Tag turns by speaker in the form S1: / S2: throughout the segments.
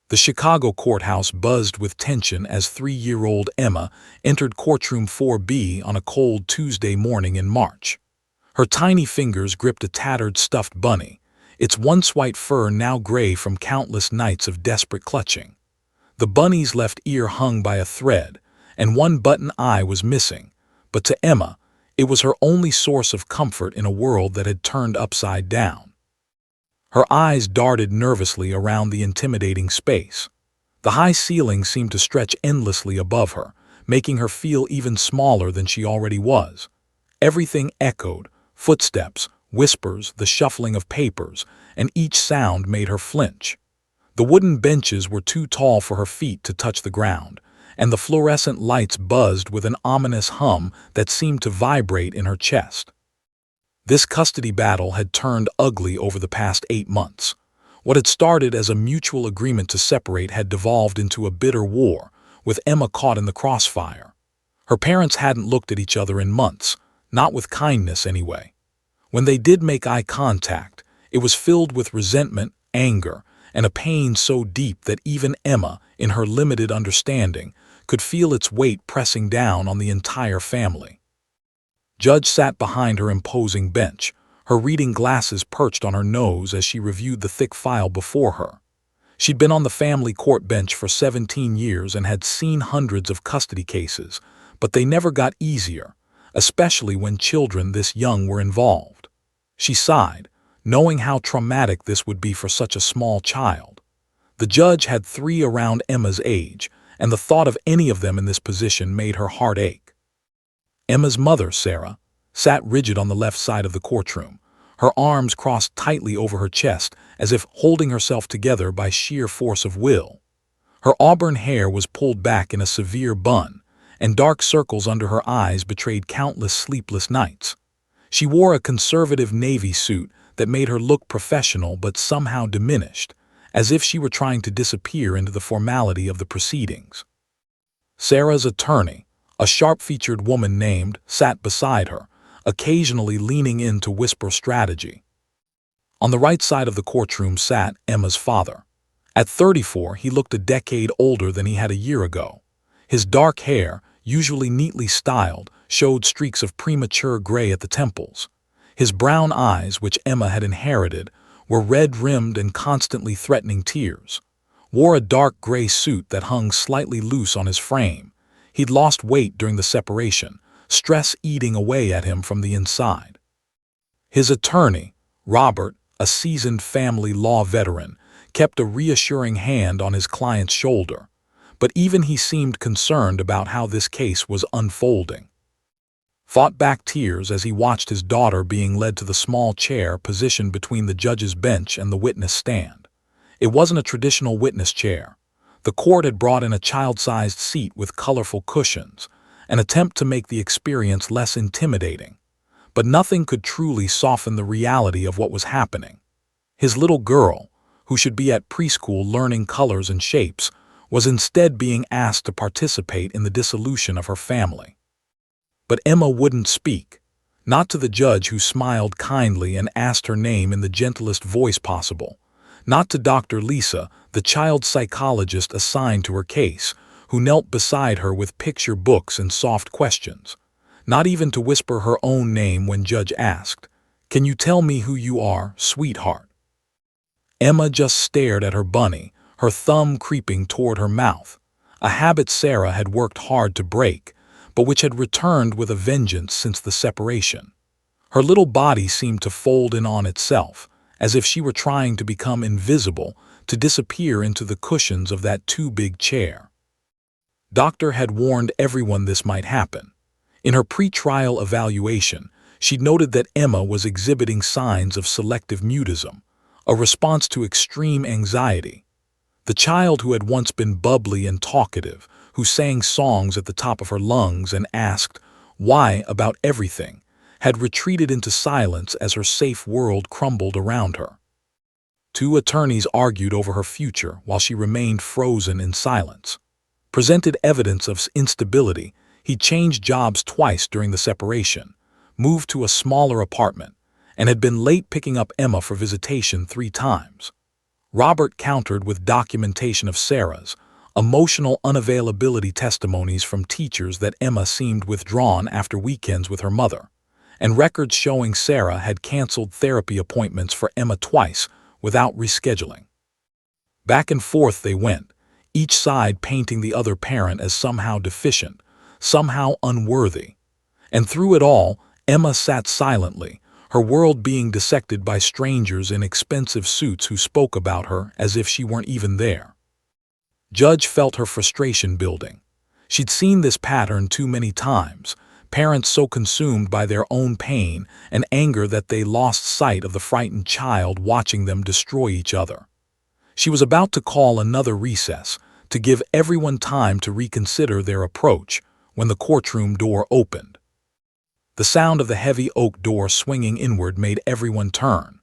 S1: The Chicago courthouse buzzed with tension as 3-year-old Emma entered courtroom 4B on a cold Tuesday morning in March. Her tiny fingers gripped a tattered stuffed bunny, its once white fur now gray from countless nights of desperate clutching. The bunny's left ear hung by a thread, and one button eye was missing, but to Emma, it was her only source of comfort in a world that had turned upside down. Her eyes darted nervously around the intimidating space. The high ceiling seemed to stretch endlessly above her, making her feel even smaller than she already was. Everything echoed: footsteps, whispers, the shuffling of papers, and each sound made her flinch. The wooden benches were too tall for her feet to touch the ground, and the fluorescent lights buzzed with an ominous hum that seemed to vibrate in her chest. This custody battle had turned ugly over the past 8 months. What had started as a mutual agreement to separate had devolved into a bitter war, with Emma caught in the crossfire. Her parents hadn't looked at each other in months, not with kindness anyway. When they did make eye contact, it was filled with resentment, anger, and a pain so deep that even Emma, in her limited understanding, could feel its weight pressing down on the entire family. Judge sat behind her imposing bench, her reading glasses perched on her nose as she reviewed the thick file before her. She'd been on the family court bench for 17 years and had seen hundreds of custody cases, but they never got easier, especially when children this young were involved. She sighed, knowing how traumatic this would be for such a small child. The judge had 3 around Emma's age, and the thought of any of them in this position made her heart ache. Emma's mother, Sarah, sat rigid on the left side of the courtroom, her arms crossed tightly over her chest as if holding herself together by sheer force of will. Her auburn hair was pulled back in a severe bun, and dark circles under her eyes betrayed countless sleepless nights. She wore a conservative navy suit that made her look professional but somehow diminished, as if she were trying to disappear into the formality of the proceedings. Sarah's attorney, a sharp-featured woman named, sat beside her, occasionally leaning in to whisper strategy. On the right side of the courtroom sat Emma's father. At 34, he looked a decade older than he had a year ago. His dark hair, usually neatly styled, showed streaks of premature gray at the temples. His brown eyes, which Emma had inherited, were red-rimmed and constantly threatening tears. Wore a dark gray suit that hung slightly loose on his frame. He'd lost weight during the separation, stress eating away at him from the inside. His attorney, Robert, a seasoned family law veteran, kept a reassuring hand on his client's shoulder, but even he seemed concerned about how this case was unfolding. Fought back tears as he watched his daughter being led to the small chair positioned between the judge's bench and the witness stand. It wasn't a traditional witness chair. The court had brought in a child-sized seat with colorful cushions, an attempt to make the experience less intimidating. But nothing could truly soften the reality of what was happening. His little girl, who should be at preschool learning colors and shapes, was instead being asked to participate in the dissolution of her family. But Emma wouldn't speak, not to the judge who smiled kindly and asked her name in the gentlest voice possible, not to Dr. Lisa, the child psychologist assigned to her case, who knelt beside her with picture books and soft questions, not even to whisper her own name when Judge asked, "Can you tell me who you are, sweetheart?" Emma just stared at her bunny, her thumb creeping toward her mouth, a habit Sarah had worked hard to break, but which had returned with a vengeance since the separation. Her little body seemed to fold in on itself, as if she were trying to become invisible, to disappear into the cushions of that too-big chair. Doctor had warned everyone this might happen. In her pre-trial evaluation, she noted that Emma was exhibiting signs of selective mutism, a response to extreme anxiety. The child who had once been bubbly and talkative, who sang songs at the top of her lungs and asked, "Why?" about everything, had retreated into silence as her safe world crumbled around her. 2 attorneys argued over her future while she remained frozen in silence. Presented evidence of instability, he changed jobs twice during the separation, moved to a smaller apartment, and had been late picking up Emma for visitation 3 times. Robert countered with documentation of Sarah's emotional unavailability testimonies from teachers that Emma seemed withdrawn after weekends with her mother, and records showing Sarah had canceled therapy appointments for Emma twice without rescheduling. Back and forth they went, each side painting the other parent as somehow deficient, somehow unworthy. And through it all, Emma sat silently, her world being dissected by strangers in expensive suits who spoke about her as if she weren't even there. Judge felt her frustration building. She'd seen this pattern too many times, parents so consumed by their own pain and anger that they lost sight of the frightened child watching them destroy each other. She was about to call another recess, to give everyone time to reconsider their approach, when the courtroom door opened. The sound of the heavy oak door swinging inward made everyone turn.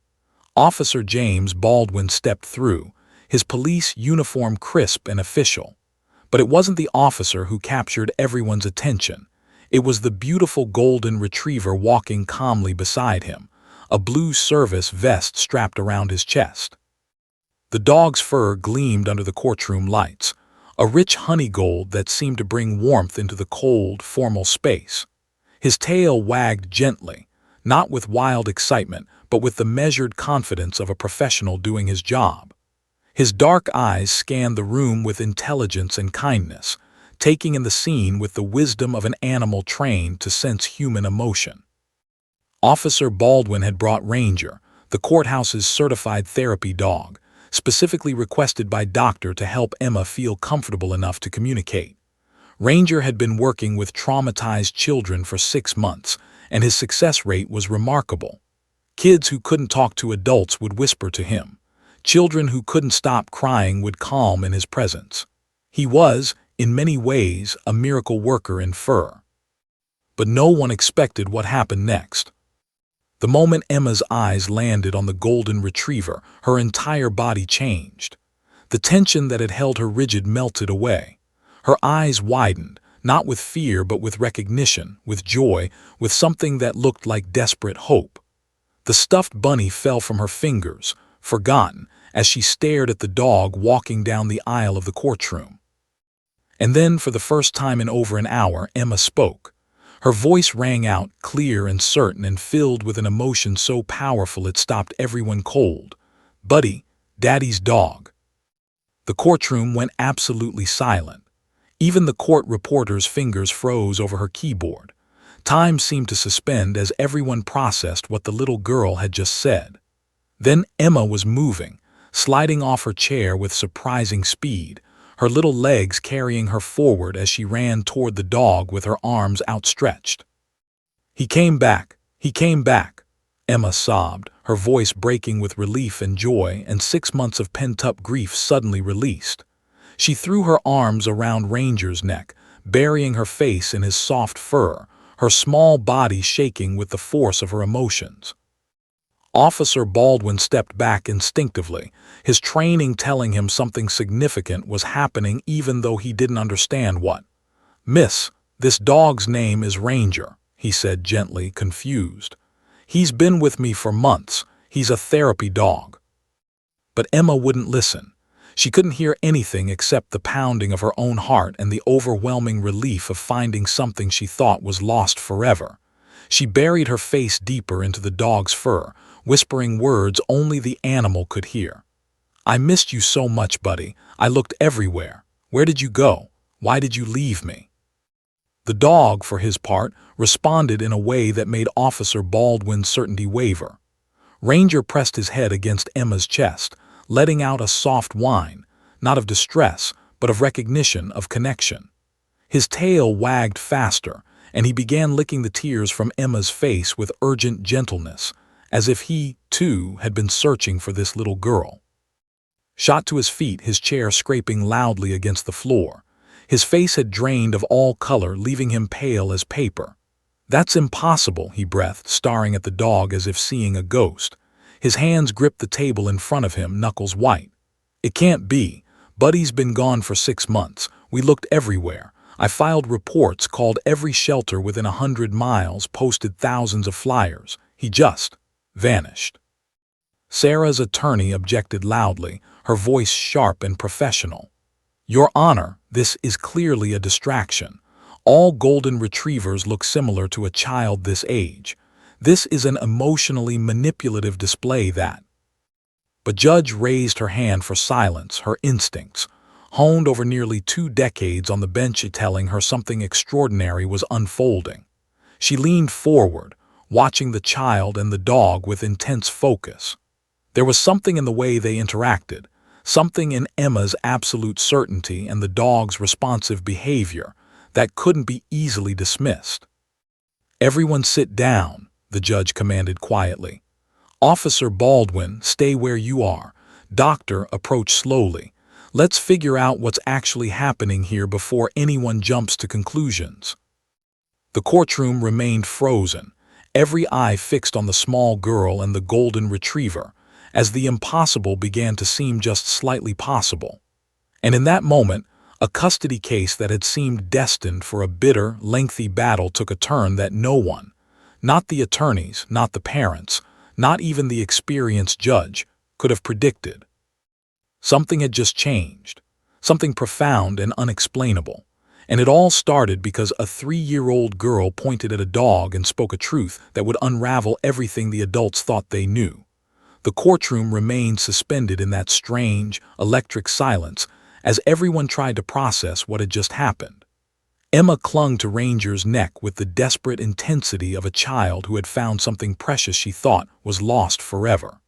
S1: Officer James Baldwin stepped through, his police uniform crisp and official. But it wasn't the officer who captured everyone's attention. It was the beautiful golden retriever walking calmly beside him, a blue service vest strapped around his chest. The dog's fur gleamed under the courtroom lights, a rich honey gold that seemed to bring warmth into the cold, formal space. His tail wagged gently, not with wild excitement, but with the measured confidence of a professional doing his job. His dark eyes scanned the room with intelligence and kindness, taking in the scene with the wisdom of an animal trained to sense human emotion. Officer Baldwin had brought Ranger, the courthouse's certified therapy dog, specifically requested by doctor to help Emma feel comfortable enough to communicate. Ranger had been working with traumatized children for 6 months, and his success rate was remarkable. Kids who couldn't talk to adults would whisper to him. Children who couldn't stop crying would calm in his presence. He was, in many ways, a miracle worker in fur. But no one expected what happened next. The moment Emma's eyes landed on the golden retriever, her entire body changed. The tension that had held her rigid melted away. Her eyes widened, not with fear but with recognition, with joy, with something that looked like desperate hope. The stuffed bunny fell from her fingers, forgotten, as she stared at the dog walking down the aisle of the courtroom. And then, for the first time in over an hour, Emma spoke. Her voice rang out, clear and certain and filled with an emotion so powerful it stopped everyone cold. "Buddy, Daddy's dog." The courtroom went absolutely silent. Even the court reporter's fingers froze over her keyboard. Time seemed to suspend as everyone processed what the little girl had just said. Then Emma was moving, sliding off her chair with surprising speed, her little legs carrying her forward as she ran toward the dog with her arms outstretched. "He came back, he came back," Emma sobbed, her voice breaking with relief and joy, and 6 months of pent-up grief suddenly released. She threw her arms around Ranger's neck, burying her face in his soft fur, her small body shaking with the force of her emotions. Officer Baldwin stepped back instinctively, his training telling him something significant was happening even though he didn't understand what. "Miss, this dog's name is Ranger," he said gently, confused. "He's been with me for months. He's a therapy dog." But Emma wouldn't listen. She couldn't hear anything except the pounding of her own heart and the overwhelming relief of finding something she thought was lost forever. She buried her face deeper into the dog's fur, whispering words only the animal could hear. "I missed you so much, buddy. I looked everywhere. Where did you go? Why did you leave me?" The dog, for his part, responded in a way that made Officer Baldwin's certainty waver. Ranger pressed his head against Emma's chest, letting out a soft whine, not of distress, but of recognition, of connection. His tail wagged faster, and he began licking the tears from Emma's face with urgent gentleness, as if he, too, had been searching for this little girl. Shot to his feet, his chair scraping loudly against the floor. His face had drained of all color, leaving him pale as paper. "That's impossible," he breathed, staring at the dog as if seeing a ghost. His hands gripped the table in front of him, knuckles white. "It can't be. Buddy's been gone for 6 months. We looked everywhere. I filed reports, called every shelter within 100 miles, posted thousands of flyers. He just vanished." Sarah's attorney objected loudly, her voice sharp and professional. "Your Honor, this is clearly a distraction. All golden retrievers look similar to a child this age. This is an emotionally manipulative display that—" But Judge raised her hand for silence, her instincts, honed over nearly 2 decades on the bench, telling her something extraordinary was unfolding. She leaned forward, watching the child and the dog with intense focus. There was something in the way they interacted, something in Emma's absolute certainty and the dog's responsive behavior that couldn't be easily dismissed. "Everyone sit down," the judge commanded quietly. "Officer Baldwin, stay where you are." Doctor approached slowly. "Let's figure out what's actually happening here before anyone jumps to conclusions." The courtroom remained frozen, every eye fixed on the small girl and the golden retriever, as the impossible began to seem just slightly possible. And in that moment, a custody case that had seemed destined for a bitter, lengthy battle took a turn that no one, not the attorneys, not the parents, not even the experienced judge, could have predicted. Something had just changed, something profound and unexplainable, and it all started because a 3-year-old girl pointed at a dog and spoke a truth that would unravel everything the adults thought they knew. The courtroom remained suspended in that strange, electric silence as everyone tried to process what had just happened. Emma clung to Ranger's neck with the desperate intensity of a child who had found something precious she thought was lost forever.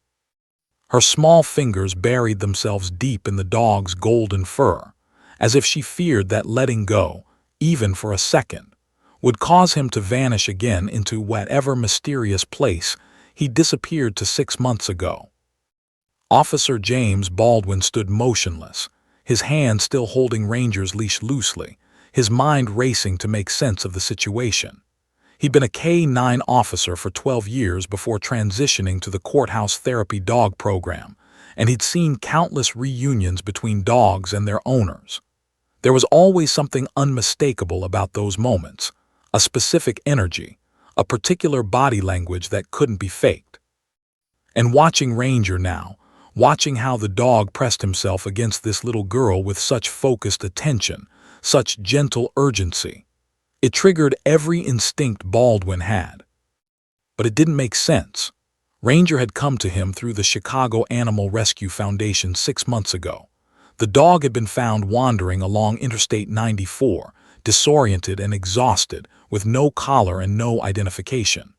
S1: Her small fingers buried themselves deep in the dog's golden fur, as if she feared that letting go, even for a second, would cause him to vanish again into whatever mysterious place he disappeared to 6 months ago. Officer James Baldwin stood motionless, his hand still holding Ranger's leash loosely, his mind racing to make sense of the situation. He'd been a K-9 officer for 12 years before transitioning to the courthouse therapy dog program, and he'd seen countless reunions between dogs and their owners. There was always something unmistakable about those moments, a specific energy, a particular body language that couldn't be faked. And watching Ranger now, watching how the dog pressed himself against this little girl with such focused attention, such gentle urgency, it triggered every instinct Baldwin had. But it didn't make sense. Ranger had come to him through the Chicago Animal Rescue Foundation 6 months ago. The dog had been found wandering along Interstate 94, disoriented and exhausted, with no collar and no identification.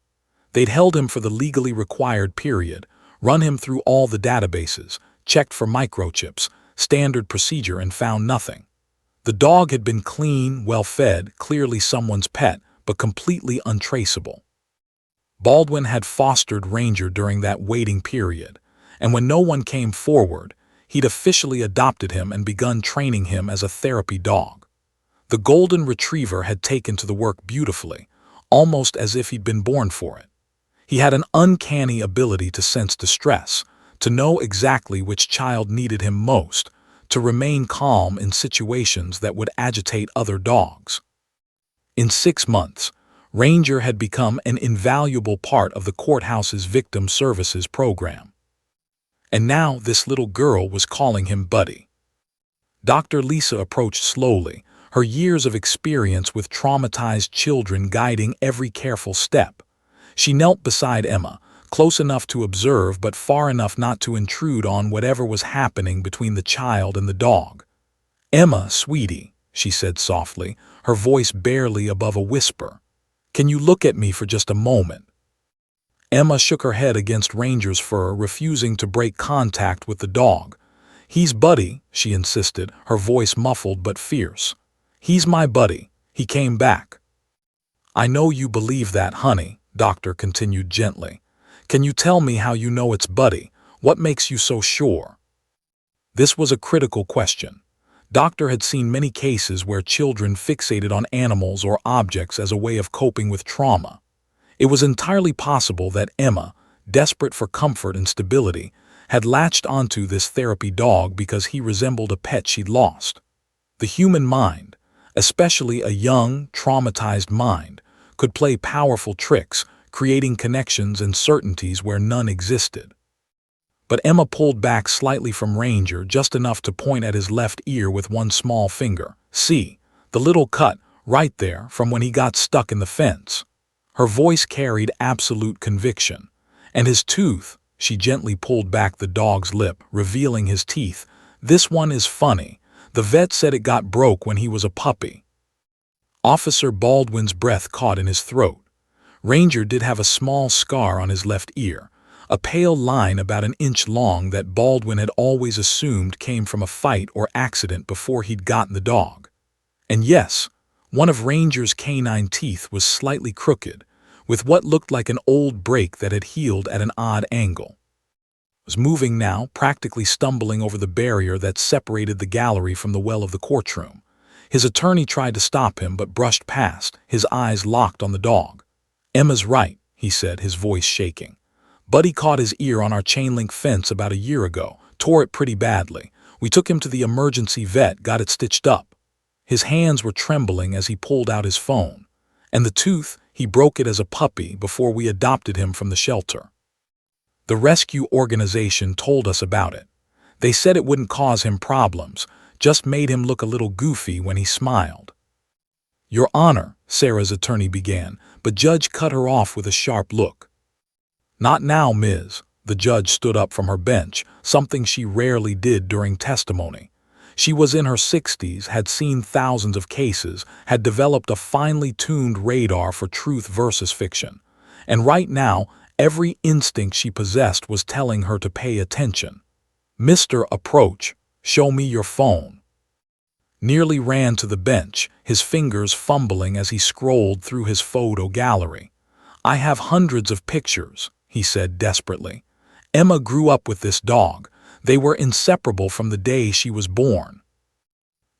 S1: They'd held him for the legally required period, run him through all the databases, checked for microchips, standard procedure, and found nothing. The dog had been clean, well-fed, clearly someone's pet, but completely untraceable. Baldwin had fostered Ranger during that waiting period, and when no one came forward, he'd officially adopted him and begun training him as a therapy dog. The golden retriever had taken to the work beautifully, almost as if he'd been born for it. He had an uncanny ability to sense distress, to know exactly which child needed him most, to remain calm in situations that would agitate other dogs. In 6 months, Ranger had become an invaluable part of the courthouse's victim services program. And now this little girl was calling him Buddy. Dr. Lisa approached slowly, her years of experience with traumatized children guiding every careful step. She knelt beside Emma, close enough to observe but far enough not to intrude on whatever was happening between the child and the dog. "Emma, sweetie," she said softly, her voice barely above a whisper, "can you look at me for just a moment?" Emma shook her head against Ranger's fur, refusing to break contact with the dog. "He's Buddy," she insisted, her voice muffled but fierce. "He's my Buddy. He came back." "I know you believe that, honey," Doctor continued gently. "Can you tell me how you know it's Buddy? What makes you so sure?" This was a critical question. Doctor had seen many cases where children fixated on animals or objects as a way of coping with trauma. It was entirely possible that Emma, desperate for comfort and stability, had latched onto this therapy dog because he resembled a pet she'd lost. The human mind, especially a young, traumatized mind, could play powerful tricks, creating connections and certainties where none existed. but Emma pulled back slightly from Ranger, just enough to point at his left ear with one small finger. "See, the little cut, right there, from when he got stuck in the fence." Her voice carried absolute conviction. "And his tooth," she gently pulled back the dog's lip, revealing his teeth. "This one is funny. The vet said it got broke when he was a puppy." Officer Baldwin's breath caught in his throat. Ranger did have a small scar on his left ear, a pale line about an inch long that Baldwin had always assumed came from a fight or accident before he'd gotten the dog. And yes, one of Ranger's canine teeth was slightly crooked, with what looked like an old break that had healed at an odd angle. He was moving now, practically stumbling over the barrier that separated the gallery from the well of the courtroom. His attorney tried to stop him but brushed past, his eyes locked on the dog. "Emma's right," he said, his voice shaking. "Buddy caught his ear on our chain-link fence about a year ago, tore it pretty badly. We took him to the emergency vet, got it stitched up." His hands were trembling as he pulled out his phone. "And the tooth, he broke it as a puppy before we adopted him from the shelter. The rescue organization told us about it. They said it wouldn't cause him problems, just made him look a little goofy when he smiled." "Your Honor," Sarah's attorney began, but Judge cut her off with a sharp look. "Not now, Ms." The judge stood up from her bench, something she rarely did during testimony. She was in her 60s, had seen thousands of cases, had developed a finely tuned radar for truth versus fiction. And right now, every instinct she possessed was telling her to pay attention. "Mr. Approach, show me your phone." Nearly ran to the bench, his fingers fumbling as he scrolled through his photo gallery. "I have hundreds of pictures," he said desperately. "Emma grew up with this dog. They were inseparable from the day she was born."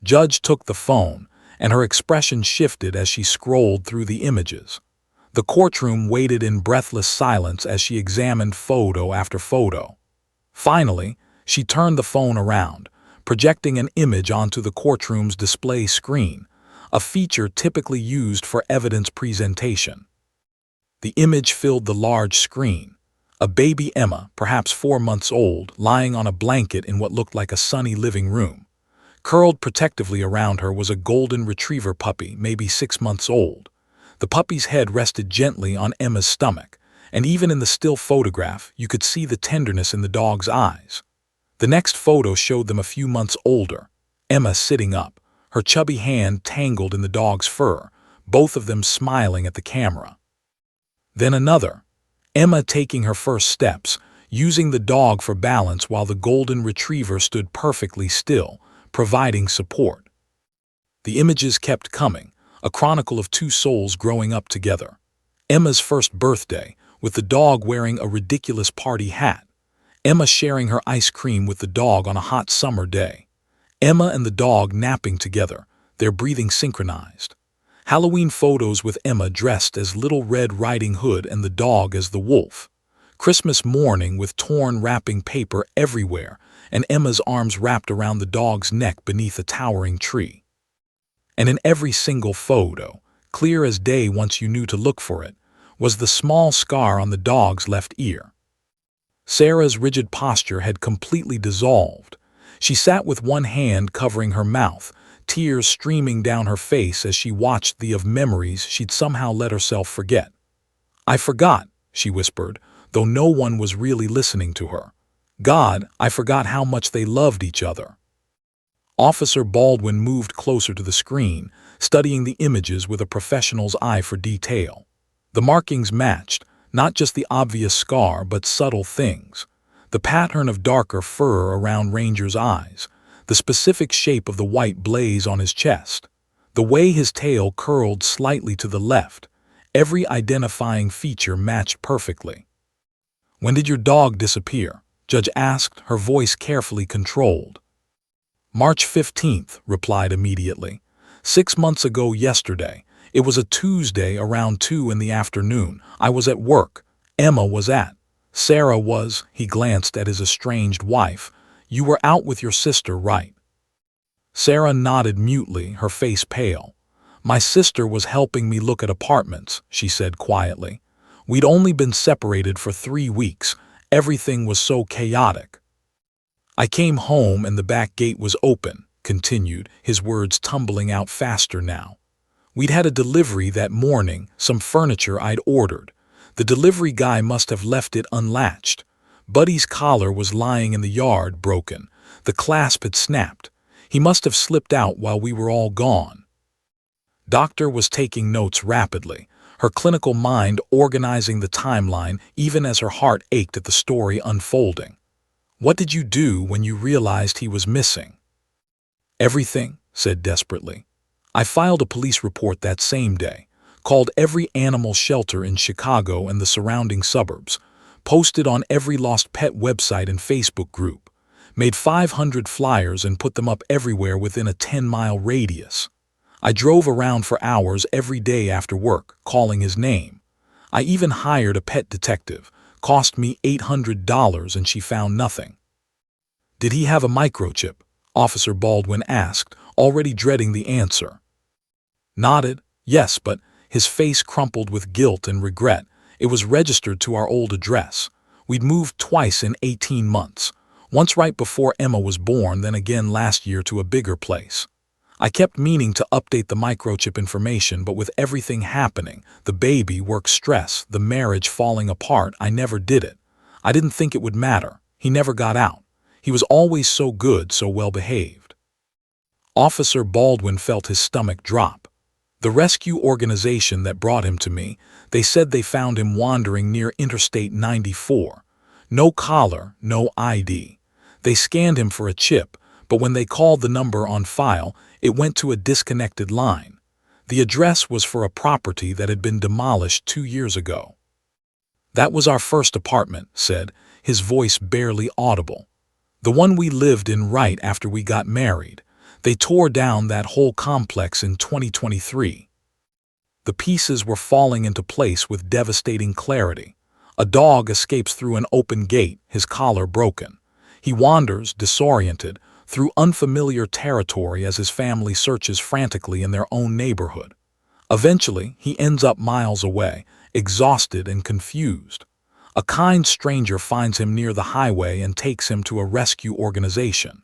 S1: Judge took the phone, and her expression shifted as she scrolled through the images. The courtroom waited in breathless silence as she examined photo after photo. Finally, she turned the phone around, projecting an image onto the courtroom's display screen, a feature typically used for evidence presentation. The image filled the large screen. A baby Emma, perhaps 4 months old, lying on a blanket in what looked like a sunny living room. Curled protectively around her was a golden retriever puppy, maybe 6 months old. The puppy's head rested gently on Emma's stomach, and even in the still photograph, you could see the tenderness in the dog's eyes. The next photo showed them a few months older, Emma sitting up, her chubby hand tangled in the dog's fur, both of them smiling at the camera. Then another, Emma taking her first steps, using the dog for balance while the golden retriever stood perfectly still, providing support. The images kept coming, a chronicle of two souls growing up together. Emma's first birthday, with the dog wearing a ridiculous party hat. Emma sharing her ice cream with the dog on a hot summer day. Emma and the dog napping together, their breathing synchronized. Halloween photos with Emma dressed as Little Red Riding Hood and the dog as the wolf. Christmas morning with torn wrapping paper everywhere and Emma's arms wrapped around the dog's neck beneath a towering tree. And in every single photo, clear as day once you knew to look for it, was the small scar on the dog's left ear. Sarah's rigid posture had completely dissolved. She sat with one hand covering her mouth, tears streaming down her face as she watched the of memories she'd somehow let herself forget. "I forgot," she whispered, though no one was really listening to her. "God, I forgot how much they loved each other." Officer Baldwin moved closer to the screen, studying the images with a professional's eye for detail. The markings matched, not just the obvious scar, but subtle things. The pattern of darker fur around Ranger's eyes, the specific shape of the white blaze on his chest, the way his tail curled slightly to the left, every identifying feature matched perfectly. "When did your dog disappear?" Judge asked, her voice carefully controlled. "March 15th, replied immediately. 6 months ago yesterday. It was a Tuesday around 2 in the afternoon. I was at work. Emma was at. Sarah was," he glanced at his estranged wife. "You were out with your sister, right?" Sarah nodded mutely, her face pale. "My sister was helping me look at apartments," she said quietly. "We'd only been separated for 3 weeks. Everything was so chaotic. I came home and the back gate was open, continued, his words tumbling out faster now. We'd had a delivery that morning, some furniture I'd ordered. The delivery guy must have left it unlatched. Buddy's collar was lying in the yard, broken. The clasp had snapped. He must have slipped out while we were all gone. Doctor was taking notes rapidly, her clinical mind organizing the timeline even as her heart ached at the story unfolding. What did you do when you realized he was missing? Everything, said desperately. I filed a police report that same day, called every animal shelter in Chicago and the surrounding suburbs, posted on every lost pet website and Facebook group, made 500 flyers and put them up everywhere within a 10-mile radius. I drove around for hours every day after work, calling his name. I even hired a pet detective, cost me $800 and she found nothing. Did he have a microchip? Officer Baldwin asked, already dreading the answer. Nodded, yes, but his face crumpled with guilt and regret. It was registered to our old address. We'd moved twice in 18 months, once right before Emma was born, then again last year to a bigger place. I kept meaning to update the microchip information, but with everything happening, the baby, work stress, the marriage falling apart, I never did it. I didn't think it would matter. He never got out. He was always so good, so well behaved. Officer Baldwin felt his stomach drop. The rescue organization that brought him to me, they said they found him wandering near Interstate 94. No collar, no ID. They scanned him for a chip, but when they called the number on file, it went to a disconnected line. The address was for a property that had been demolished 2 years ago. That was our first apartment, said, his voice barely audible. The one we lived in right after we got married. They tore down that whole complex in 2023. The pieces were falling into place with devastating clarity. A dog escapes through an open gate, his collar broken. He wanders, disoriented, through unfamiliar territory as his family searches frantically in their own neighborhood. Eventually, he ends up miles away, exhausted and confused. A kind stranger finds him near the highway and takes him to a rescue organization.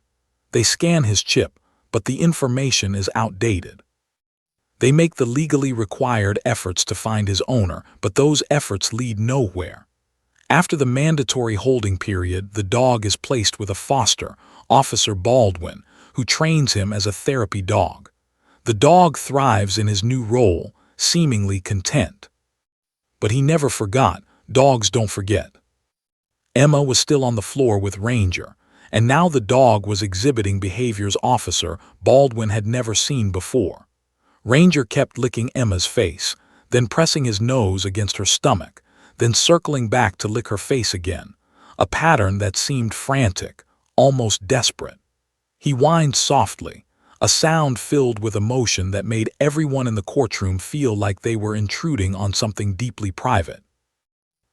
S1: They scan his chip, but the information is outdated. They make the legally required efforts to find his owner, but those efforts lead nowhere. After the mandatory holding period, the dog is placed with a foster, Officer Baldwin, who trains him as a therapy dog. The dog thrives in his new role, seemingly content. But he never forgot. Dogs don't forget. Emma was still on the floor with Ranger, and now the dog was exhibiting behaviors Officer Baldwin had never seen before. Ranger kept licking Emma's face, then pressing his nose against her stomach, then circling back to lick her face again, a pattern that seemed frantic, almost desperate. He whined softly, a sound filled with emotion that made everyone in the courtroom feel like they were intruding on something deeply private.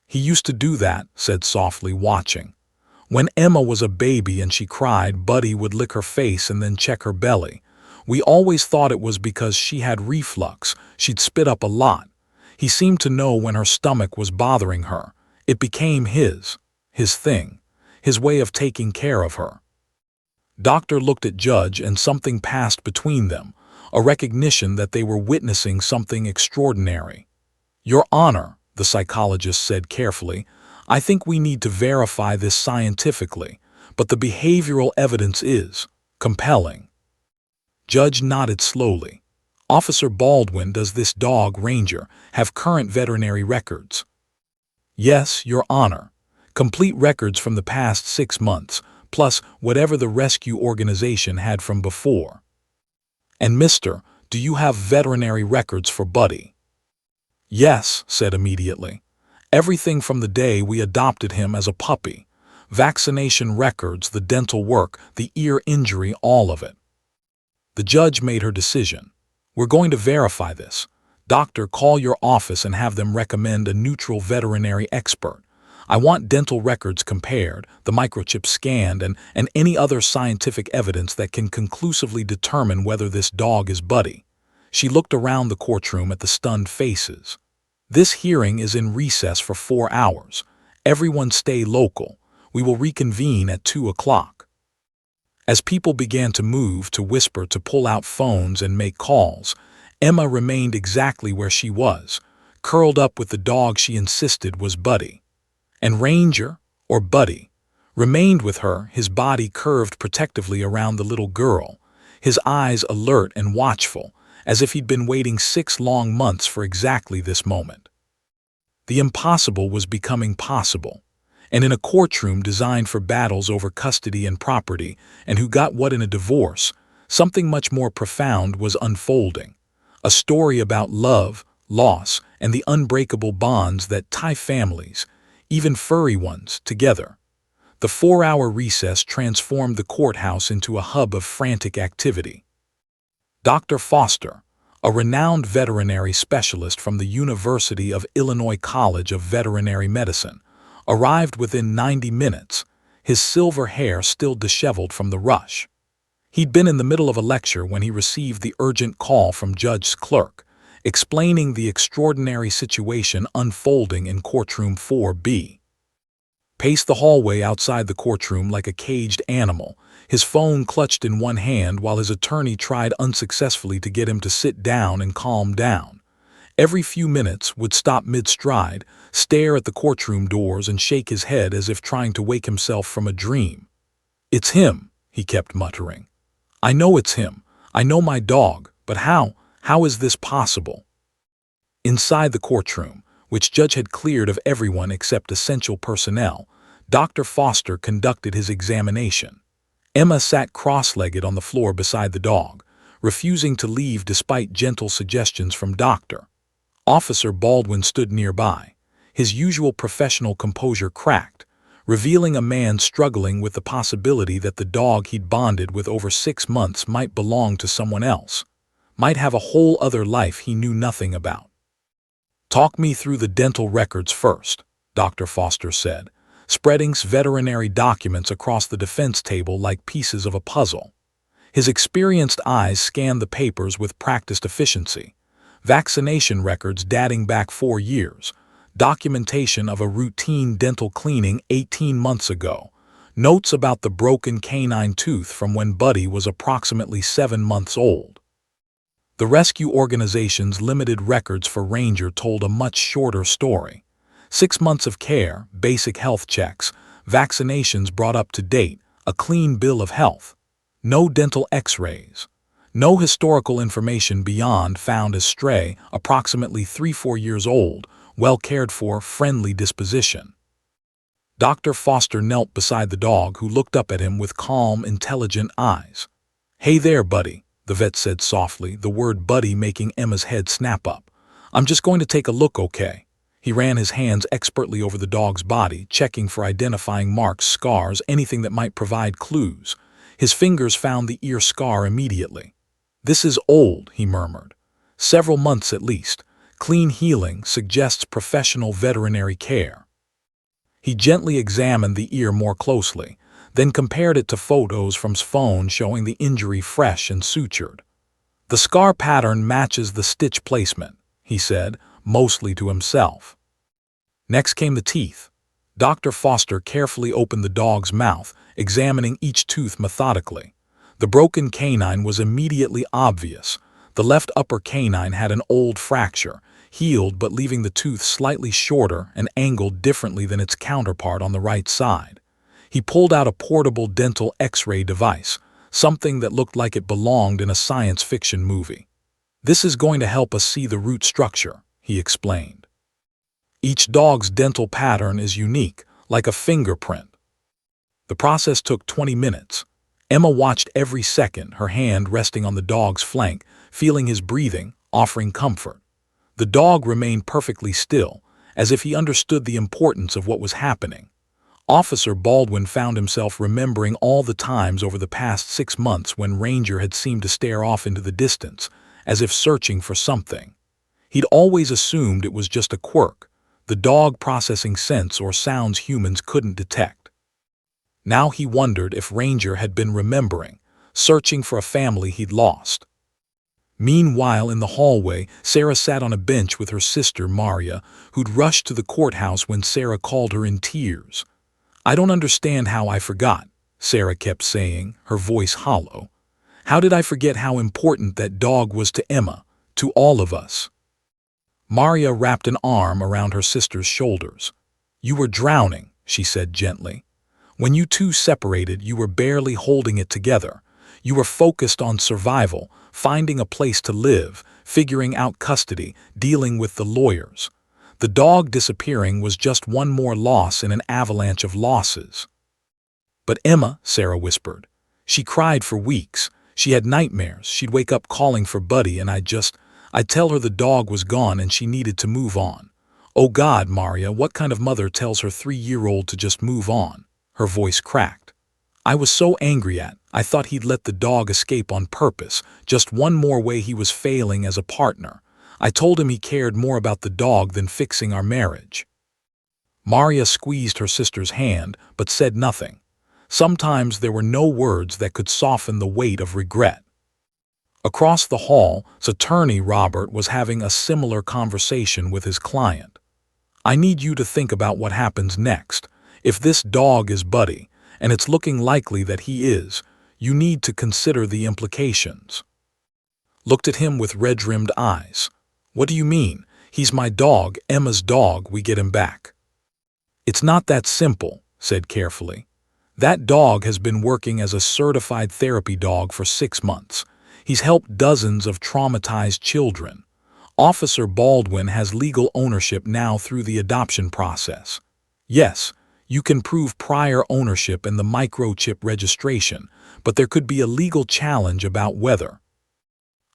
S1: He used to do that, said softly, watching. When Emma was a baby and she cried, Buddy would lick her face and then check her belly. We always thought it was because she had reflux. She'd spit up a lot. He seemed to know when her stomach was bothering her. It became his thing, his way of taking care of her. Doctor looked at Judge and something passed between them, a recognition that they were witnessing something extraordinary. Your Honor, the psychologist said carefully, I think we need to verify this scientifically, but the behavioral evidence is compelling. Judge nodded slowly. Officer Baldwin, does this dog, Ranger, have current veterinary records? Yes, Your Honor. Complete records from the past 6 months, plus whatever the rescue organization had from before. And Mister, do you have veterinary records for Buddy? Yes, said immediately. Everything from the day we adopted him as a puppy. Vaccination records, the dental work, the ear injury, all of it. The judge made her decision. We're going to verify this. Doctor, call your office and have them recommend a neutral veterinary expert. I want dental records compared, the microchip scanned, and any other scientific evidence that can conclusively determine whether this dog is Buddy. She looked around the courtroom at the stunned faces. This hearing is in recess for 4 hours. Everyone stay local. We will reconvene at 2 o'clock. As people began to move, to whisper, to pull out phones and make calls, Emma remained exactly where she was, curled up with the dog she insisted was Buddy. And Ranger, or Buddy, remained with her, his body curved protectively around the little girl, his eyes alert and watchful, as if he'd been waiting 6 long months for exactly this moment. The impossible was becoming possible, and in a courtroom designed for battles over custody and property, and who got what in a divorce, something much more profound was unfolding. A story about love, loss, and the unbreakable bonds that tie families, even furry ones, together. The 4-hour recess transformed the courthouse into a hub of frantic activity. Dr. Foster, a renowned veterinary specialist from the University of Illinois College of Veterinary Medicine, arrived within 90 minutes, his silver hair still disheveled from the rush. He'd been in the middle of a lecture when he received the urgent call from Judge's clerk, explaining the extraordinary situation unfolding in courtroom 4B. Paced the hallway outside the courtroom like a caged animal, his phone clutched in one hand while his attorney tried unsuccessfully to get him to sit down and calm down. Every few minutes would stop mid-stride, stare at the courtroom doors and shake his head as if trying to wake himself from a dream. "It's him," he kept muttering. "I know it's him. I know my dog, but how is this possible?" Inside the courtroom, which Judge had cleared of everyone except essential personnel, Dr. Foster conducted his examination. Emma sat cross-legged on the floor beside the dog, refusing to leave despite gentle suggestions from Dr. Officer Baldwin stood nearby, his usual professional composure cracked, revealing a man struggling with the possibility that the dog he'd bonded with over 6 months might belong to someone else, might have a whole other life he knew nothing about. "Talk me through the dental records first," Dr. Foster said, spreading veterinary documents across the defense table like pieces of a puzzle. His experienced eyes scanned the papers with practiced efficiency. Vaccination records dating back 4 years, documentation of a routine dental cleaning 18 months ago, notes about the broken canine tooth from when Buddy was approximately 7 months old. The rescue organization's limited records for Ranger told a much shorter story. 6 months of care, basic health checks, vaccinations brought up to date, a clean bill of health. No dental x-rays. No historical information beyond found as stray, approximately 3-4 years old, well cared for, friendly disposition. Dr. Foster knelt beside the dog, who looked up at him with calm, intelligent eyes. "Hey there, Buddy," the vet said softly, the word Buddy making Emma's head snap up. "I'm just going to take a look, okay?" He ran his hands expertly over the dog's body, checking for identifying marks, scars, anything that might provide clues. His fingers found the ear scar immediately. "This is old," he murmured. "Several months at least. Clean healing suggests professional veterinary care." He gently examined the ear more closely, then compared it to photos from his phone showing the injury fresh and sutured. "The scar pattern matches the stitch placement," he said, mostly to himself. Next came the teeth. Dr. Foster carefully opened the dog's mouth, examining each tooth methodically. The broken canine was immediately obvious. The left upper canine had an old fracture, healed but leaving the tooth slightly shorter and angled differently than its counterpart on the right side. He pulled out a portable dental X-ray device, something that looked like it belonged in a science fiction movie. "This is going to help us see the root structure," he explained. "Each dog's dental pattern is unique, like a fingerprint." The process took 20 minutes. Emma watched every second, her hand resting on the dog's flank, feeling his breathing, offering comfort. The dog remained perfectly still, as if he understood the importance of what was happening. Officer Baldwin found himself remembering all the times over the past 6 months when Ranger had seemed to stare off into the distance, as if searching for something. He'd always assumed it was just a quirk, the dog processing scents or sounds humans couldn't detect. Now he wondered if Ranger had been remembering, searching for a family he'd lost. Meanwhile, in the hallway, Sarah sat on a bench with her sister, Maria, who'd rushed to the courthouse when Sarah called her in tears. "I don't understand how I forgot," Sarah kept saying, her voice hollow. "How did I forget how important that dog was to Emma, to all of us?" Maria wrapped an arm around her sister's shoulders. "You were drowning," she said gently. "When you two separated, you were barely holding it together. You were focused on survival, finding a place to live, figuring out custody, dealing with the lawyers. The dog disappearing was just one more loss in an avalanche of losses." "But Emma," Sarah whispered. "She cried for weeks. She had nightmares. She'd wake up calling for Buddy, and I'd tell her the dog was gone and she needed to move on. Oh God, Maria, what kind of mother tells her 3-year-old to just move on?" Her voice cracked. "I was so angry I thought he'd let the dog escape on purpose, just one more way he was failing as a partner. I told him he cared more about the dog than fixing our marriage." Maria squeezed her sister's hand, but said nothing. Sometimes there were no words that could soften the weight of regret. Across the hall, attorney Robert was having a similar conversation with his client. "I need you to think about what happens next. If this dog is Buddy, and it's looking likely that he is, you need to consider the implications." Looked at him with red-rimmed eyes. "What do you mean? He's my dog, Emma's dog, we get him back." "It's not that simple," said carefully. "That dog has been working as a certified therapy dog for 6 months. He's helped dozens of traumatized children. Officer Baldwin has legal ownership now through the adoption process. Yes, you can prove prior ownership and the microchip registration, but there could be a legal challenge about whether—"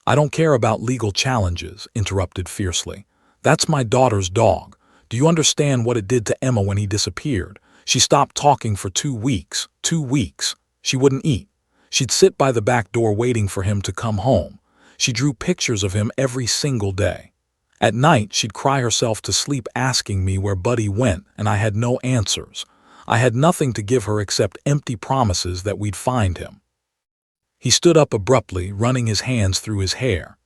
S1: "I don't care about legal challenges," interrupted fiercely. "That's my daughter's dog. Do you understand what it did to Emma when he disappeared? She stopped talking for 2 weeks. 2 weeks. She wouldn't eat. She'd sit by the back door waiting for him to come home. She drew pictures of him every single day. At night, she'd cry herself to sleep asking me where Buddy went, and I had no answers. I had nothing to give her except empty promises that we'd find him." He stood up abruptly, running his hands through his hair.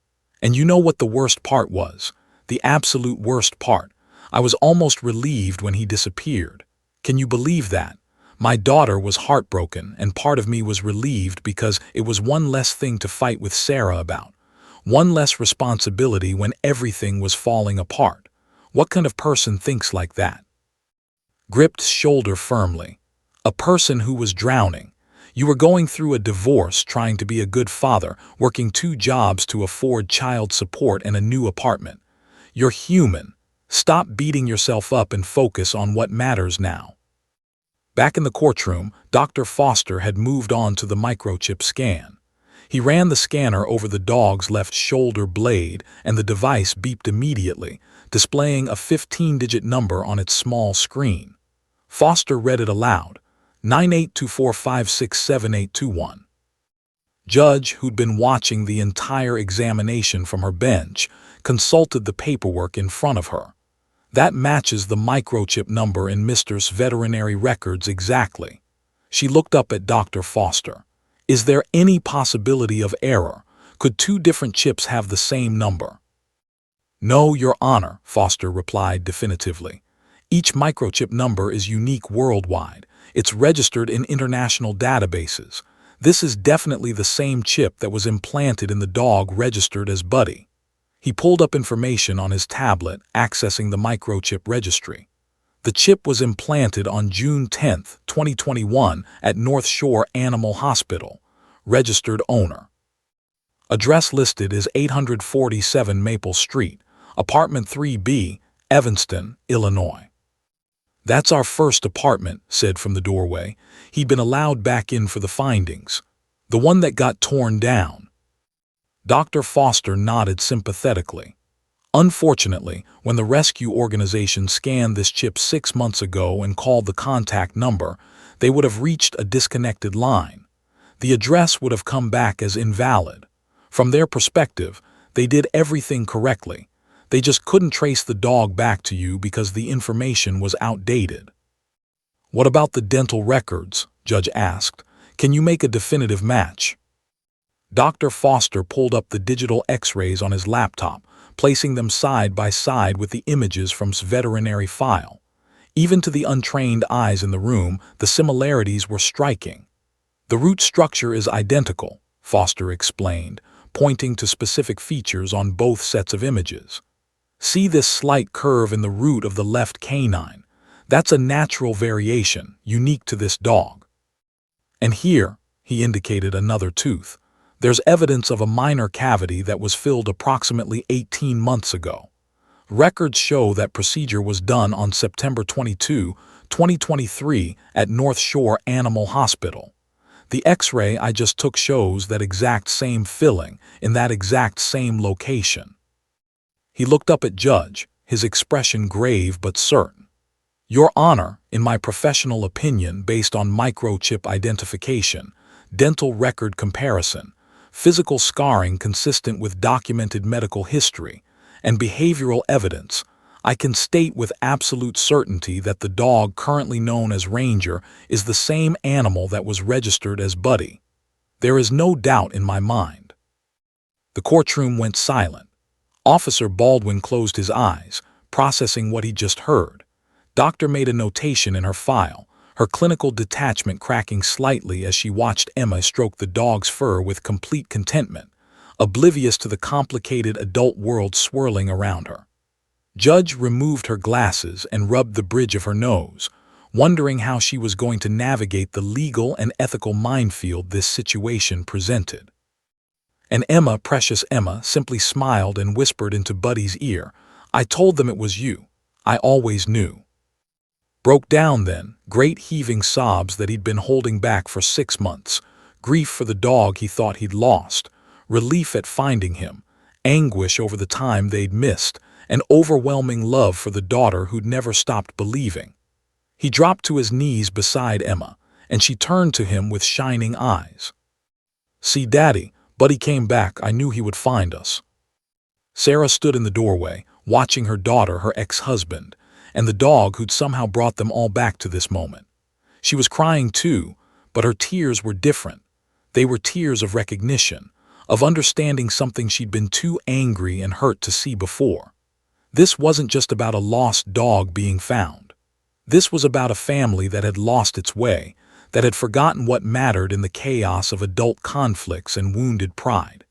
S1: "And you know what the worst part was? The absolute worst part. I was almost relieved when he disappeared. Can you believe that? My daughter was heartbroken, and part of me was relieved because it was one less thing to fight with Sarah about. One less responsibility when everything was falling apart. What kind of person thinks like that?" Gripped his shoulder firmly. "A person who was drowning. You were going through a divorce, trying to be a good father, working 2 jobs to afford child support and a new apartment. You're human. Stop beating yourself up and focus on what matters now." Back in the courtroom, Dr. Foster had moved on to the microchip scan. He ran the scanner over the dog's left shoulder blade, and the device beeped immediately, displaying a 15-digit number on its small screen. Foster read it aloud: 9824567821. Judge, who'd been watching the entire examination from her bench, consulted the paperwork in front of her. "That matches the microchip number in Mr.'s veterinary records exactly." She looked up at Dr. Foster. "Is there any possibility of error? Could 2 different chips have the same number?" "No, Your Honor," Foster replied definitively. "Each microchip number is unique worldwide. It's registered in international databases. This is definitely the same chip that was implanted in the dog registered as Buddy." He pulled up information on his tablet, accessing the microchip registry. The chip was implanted on June 10, 2021 at North Shore Animal Hospital. Registered owner. Address listed is 847 Maple Street, Apartment 3B, Evanston, Illinois. "That's our first apartment," said from the doorway. He'd been allowed back in for the findings. "The one that got torn down." Dr. Foster nodded sympathetically. "Unfortunately, when the rescue organization scanned this chip 6 months ago and called the contact number, they would have reached a disconnected line. The address would have come back as invalid. From their perspective, they did everything correctly. They just couldn't trace the dog back to you because the information was outdated." "What about the dental records?" Judge asked. "Can you make a definitive match?" Dr. Foster pulled up the digital X-rays on his laptop, placing them side by side with the images from his veterinary file. Even to the untrained eyes in the room, the similarities were striking. The root structure is identical, Foster explained, pointing to specific features on both sets of images. See this slight curve in the root of the left canine. That's a natural variation, unique to this dog. And here, he indicated another tooth. There's evidence of a minor cavity that was filled approximately 18 months ago. Records show that procedure was done on September 22, 2023 at North Shore Animal Hospital. The X-ray I just took shows that exact same filling in that exact same location. He looked up at Judge, his expression grave but certain. Your Honor, in my professional opinion based on microchip identification, dental record comparison, physical scarring consistent with documented medical history, and behavioral evidence, I can state with absolute certainty that the dog currently known as Ranger is the same animal that was registered as Buddy. There is no doubt in my mind. The courtroom went silent. Officer Baldwin closed his eyes, processing what he just heard. Doctor made a notation in her file, her clinical detachment cracking slightly as she watched Emma stroke the dog's fur with complete contentment, oblivious to the complicated adult world swirling around her. Judge removed her glasses and rubbed the bridge of her nose, wondering how she was going to navigate the legal and ethical minefield this situation presented. And Emma, precious Emma, simply smiled and whispered into Buddy's ear, I told them it was you. I always knew. Broke down then, great heaving sobs that he'd been holding back for 6 months, grief for the dog he thought he'd lost, relief at finding him, anguish over the time they'd missed, and overwhelming love for the daughter who'd never stopped believing. He dropped to his knees beside Emma, and she turned to him with shining eyes. See, Daddy, Buddy came back. I knew he would find us. Sarah stood in the doorway, watching her daughter, her ex-husband, and the dog who'd somehow brought them all back to this moment. She was crying too, but her tears were different. They were tears of recognition, of understanding something she'd been too angry and hurt to see before. This wasn't just about a lost dog being found. This was about a family that had lost its way, that had forgotten what mattered in the chaos of adult conflicts and wounded pride.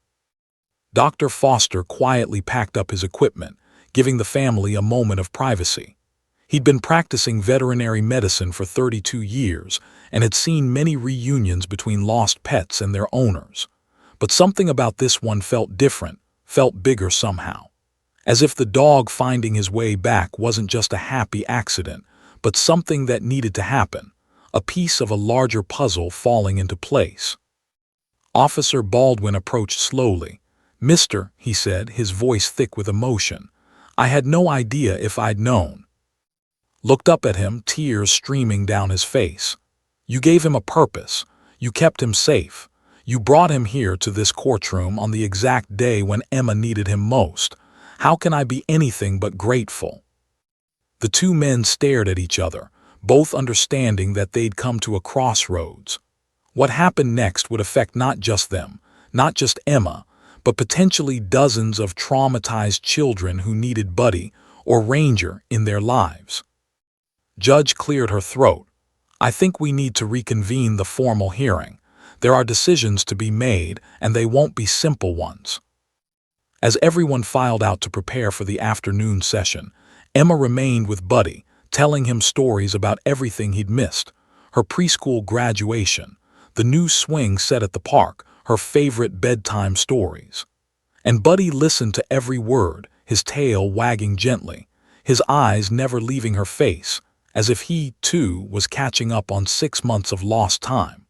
S1: Dr. Foster quietly packed up his equipment, giving the family a moment of privacy. He'd been practicing veterinary medicine for 32 years and had seen many reunions between lost pets and their owners. But something about this one felt different, felt bigger somehow. As if the dog finding his way back wasn't just a happy accident, but something that needed to happen, a piece of a larger puzzle falling into place. Officer Baldwin approached slowly. Mister, he said, his voice thick with emotion, I had no idea if I'd known. Looked up at him, tears streaming down his face. You gave him a purpose. You kept him safe. You brought him here to this courtroom on the exact day when Emma needed him most. How can I be anything but grateful? The two men stared at each other, both understanding that they'd come to a crossroads. What happened next would affect not just them, not just Emma, but potentially dozens of traumatized children who needed Buddy or Ranger in their lives. Judge cleared her throat. I think we need to reconvene the formal hearing. There are decisions to be made, and they won't be simple ones. As everyone filed out to prepare for the afternoon session, Emma remained with Buddy, telling him stories about everything he'd missed, her preschool graduation, the new swing set at the park, her favorite bedtime stories. And Buddy listened to every word, his tail wagging gently, his eyes never leaving her face, as if he, too, was catching up on 6 months of lost time.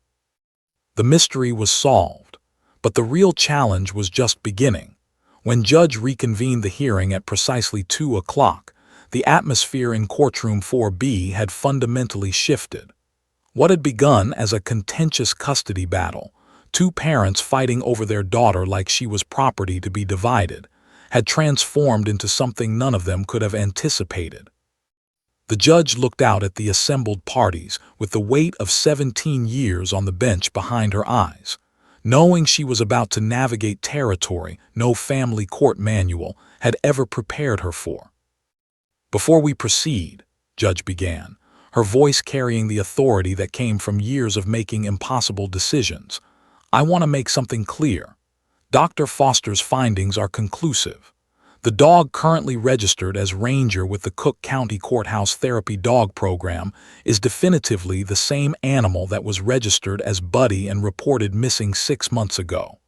S1: The mystery was solved, but the real challenge was just beginning. When Judge reconvened the hearing at precisely 2 o'clock, the atmosphere in courtroom 4B had fundamentally shifted. What had begun as a contentious custody battle, two parents fighting over their daughter like she was property to be divided, had transformed into something none of them could have anticipated. The judge looked out at the assembled parties with the weight of 17 years on the bench behind her eyes. knowing she was about to navigate territory no family court manual had ever prepared her for. "Before we proceed," Judge began, her voice carrying the authority that came from years of making impossible decisions, "I want to make something clear. Dr. Foster's findings are conclusive. The dog currently registered as Ranger with the Cook County Courthouse Therapy Dog Program is definitively the same animal that was registered as Buddy and reported missing 6 months ago.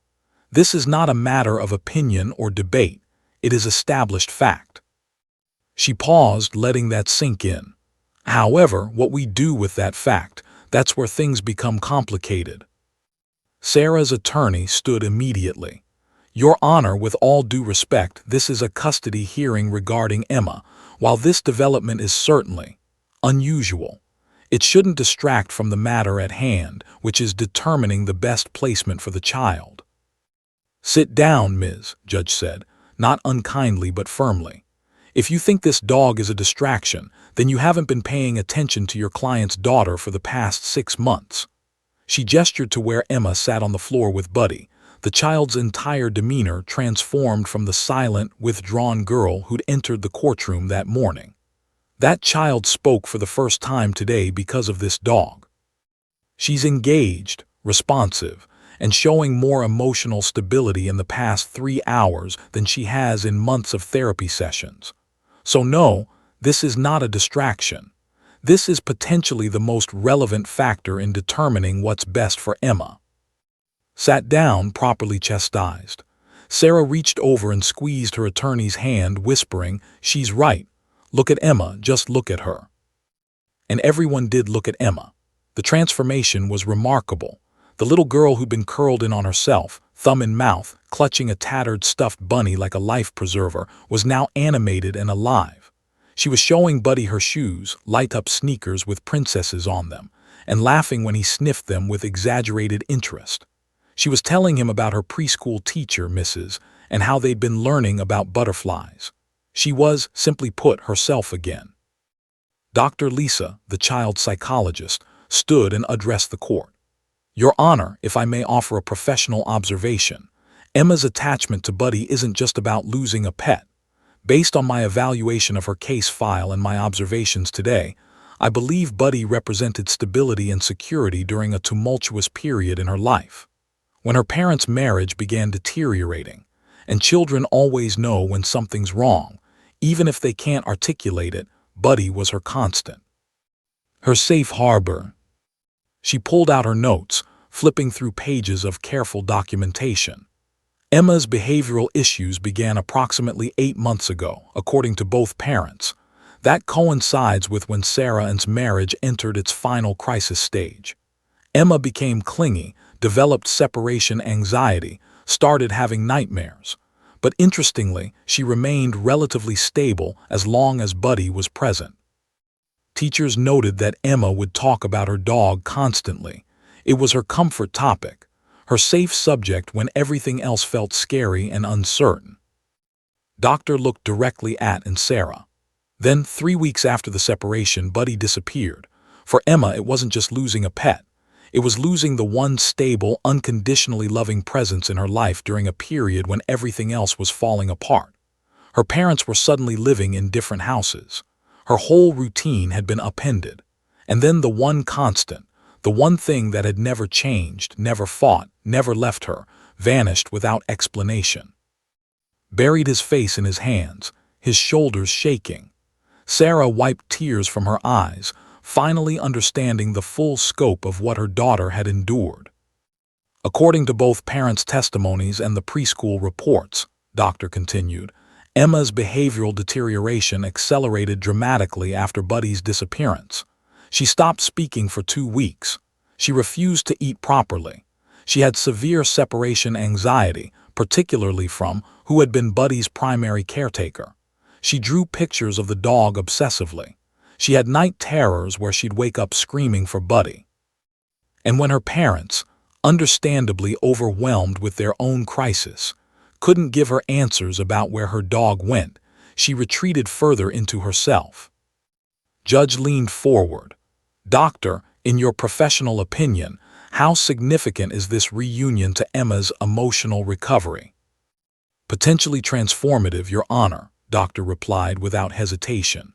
S1: This is not a matter of opinion or debate. It is established fact." She paused, letting that sink in. "However, what we do with that fact, that's where things become complicated." Sarah's attorney stood immediately. "Your Honor, with all due respect, this is a custody hearing regarding Emma. While this development is certainly unusual, it shouldn't distract from the matter at hand, which is determining the best placement for the child." "Sit down, Ms." Judge said, not unkindly but firmly. "If you think this dog is a distraction, then you haven't been paying attention to your client's daughter for the past 6 months." She gestured to where Emma sat on the floor with Buddy, the child's entire demeanor transformed from the silent, withdrawn girl who'd entered the courtroom that morning. That child spoke for the first time today because of this dog. She's engaged, responsive, and showing more emotional stability in the past 3 hours than she has in months of therapy sessions. So no, this is not a distraction. This is potentially the most relevant factor in determining what's best for Emma. Sat down, properly chastised. Sarah reached over and squeezed her attorney's hand, whispering, "She's right. Look at Emma, just look at her." And everyone did look at Emma. The transformation was remarkable. The little girl who'd been curled in on herself, thumb in mouth, clutching a tattered stuffed bunny like a life preserver, was now animated and alive. She was showing Buddy her shoes, light-up sneakers with princesses on them, and laughing when he sniffed them with exaggerated interest. She was telling him about her preschool teacher, Mrs., and how they'd been learning about butterflies. She was, simply put, herself again. Dr. Lisa, the child psychologist, stood and addressed the court. "Your Honor, if I may offer a professional observation, Emma's attachment to Buddy isn't just about losing a pet. Based on my evaluation of her case file and my observations today, I believe Buddy represented stability and security during a tumultuous period in her life. When her parents' marriage began deteriorating, and children always know when something's wrong, even if they can't articulate it, Buddy was her constant. Her safe harbor." She pulled out her notes, flipping through pages of careful documentation. "Emma's behavioral issues began approximately 8 months ago, according to both parents. That coincides with when Sarah's marriage entered its final crisis stage. Emma became clingy, developed separation anxiety, started having nightmares. But interestingly, she remained relatively stable as long as Buddy was present. Teachers noted that Emma would talk about her dog constantly. It was her comfort topic, her safe subject when everything else felt scary and uncertain." Doctor looked directly at Sarah. "Then, 3 weeks after the separation, Buddy disappeared. For Emma, it wasn't just losing a pet. It was losing the one stable, unconditionally loving presence in her life during a period when everything else was falling apart. Her parents were suddenly living in different houses. Her whole routine had been upended. And then the one constant, the one thing that had never changed, never fought, never left her, vanished without explanation." Buried his face in his hands, his shoulders shaking. Sarah wiped tears from her eyes, finally understanding the full scope of what her daughter had endured. "According to both parents' testimonies and the preschool reports," Doctor continued, "Emma's behavioral deterioration accelerated dramatically after Buddy's disappearance. She stopped speaking for 2 weeks. She refused to eat properly. She had severe separation anxiety, particularly from who had been Buddy's primary caretaker. She drew pictures of the dog obsessively. She had night terrors where she'd wake up screaming for Buddy. And when her parents, understandably overwhelmed with their own crisis, couldn't give her answers about where her dog went, she retreated further into herself." Judge leaned forward. "Doctor, in your professional opinion, How significant is this reunion to Emma's emotional recovery? Potentially transformative, Your Honor, Doctor replied without hesitation.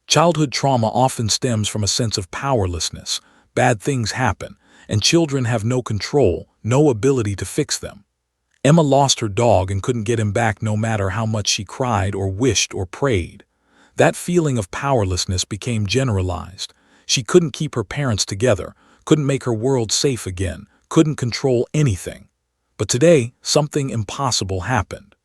S1: Childhood trauma often stems from a sense of powerlessness. Bad things happen, and children have no control, no ability to fix them. Emma lost her dog and couldn't get him back no matter how much she cried or wished or prayed. That feeling of powerlessness became generalized. She couldn't keep her parents together, couldn't make her world safe again, couldn't control anything. But today, something impossible happened.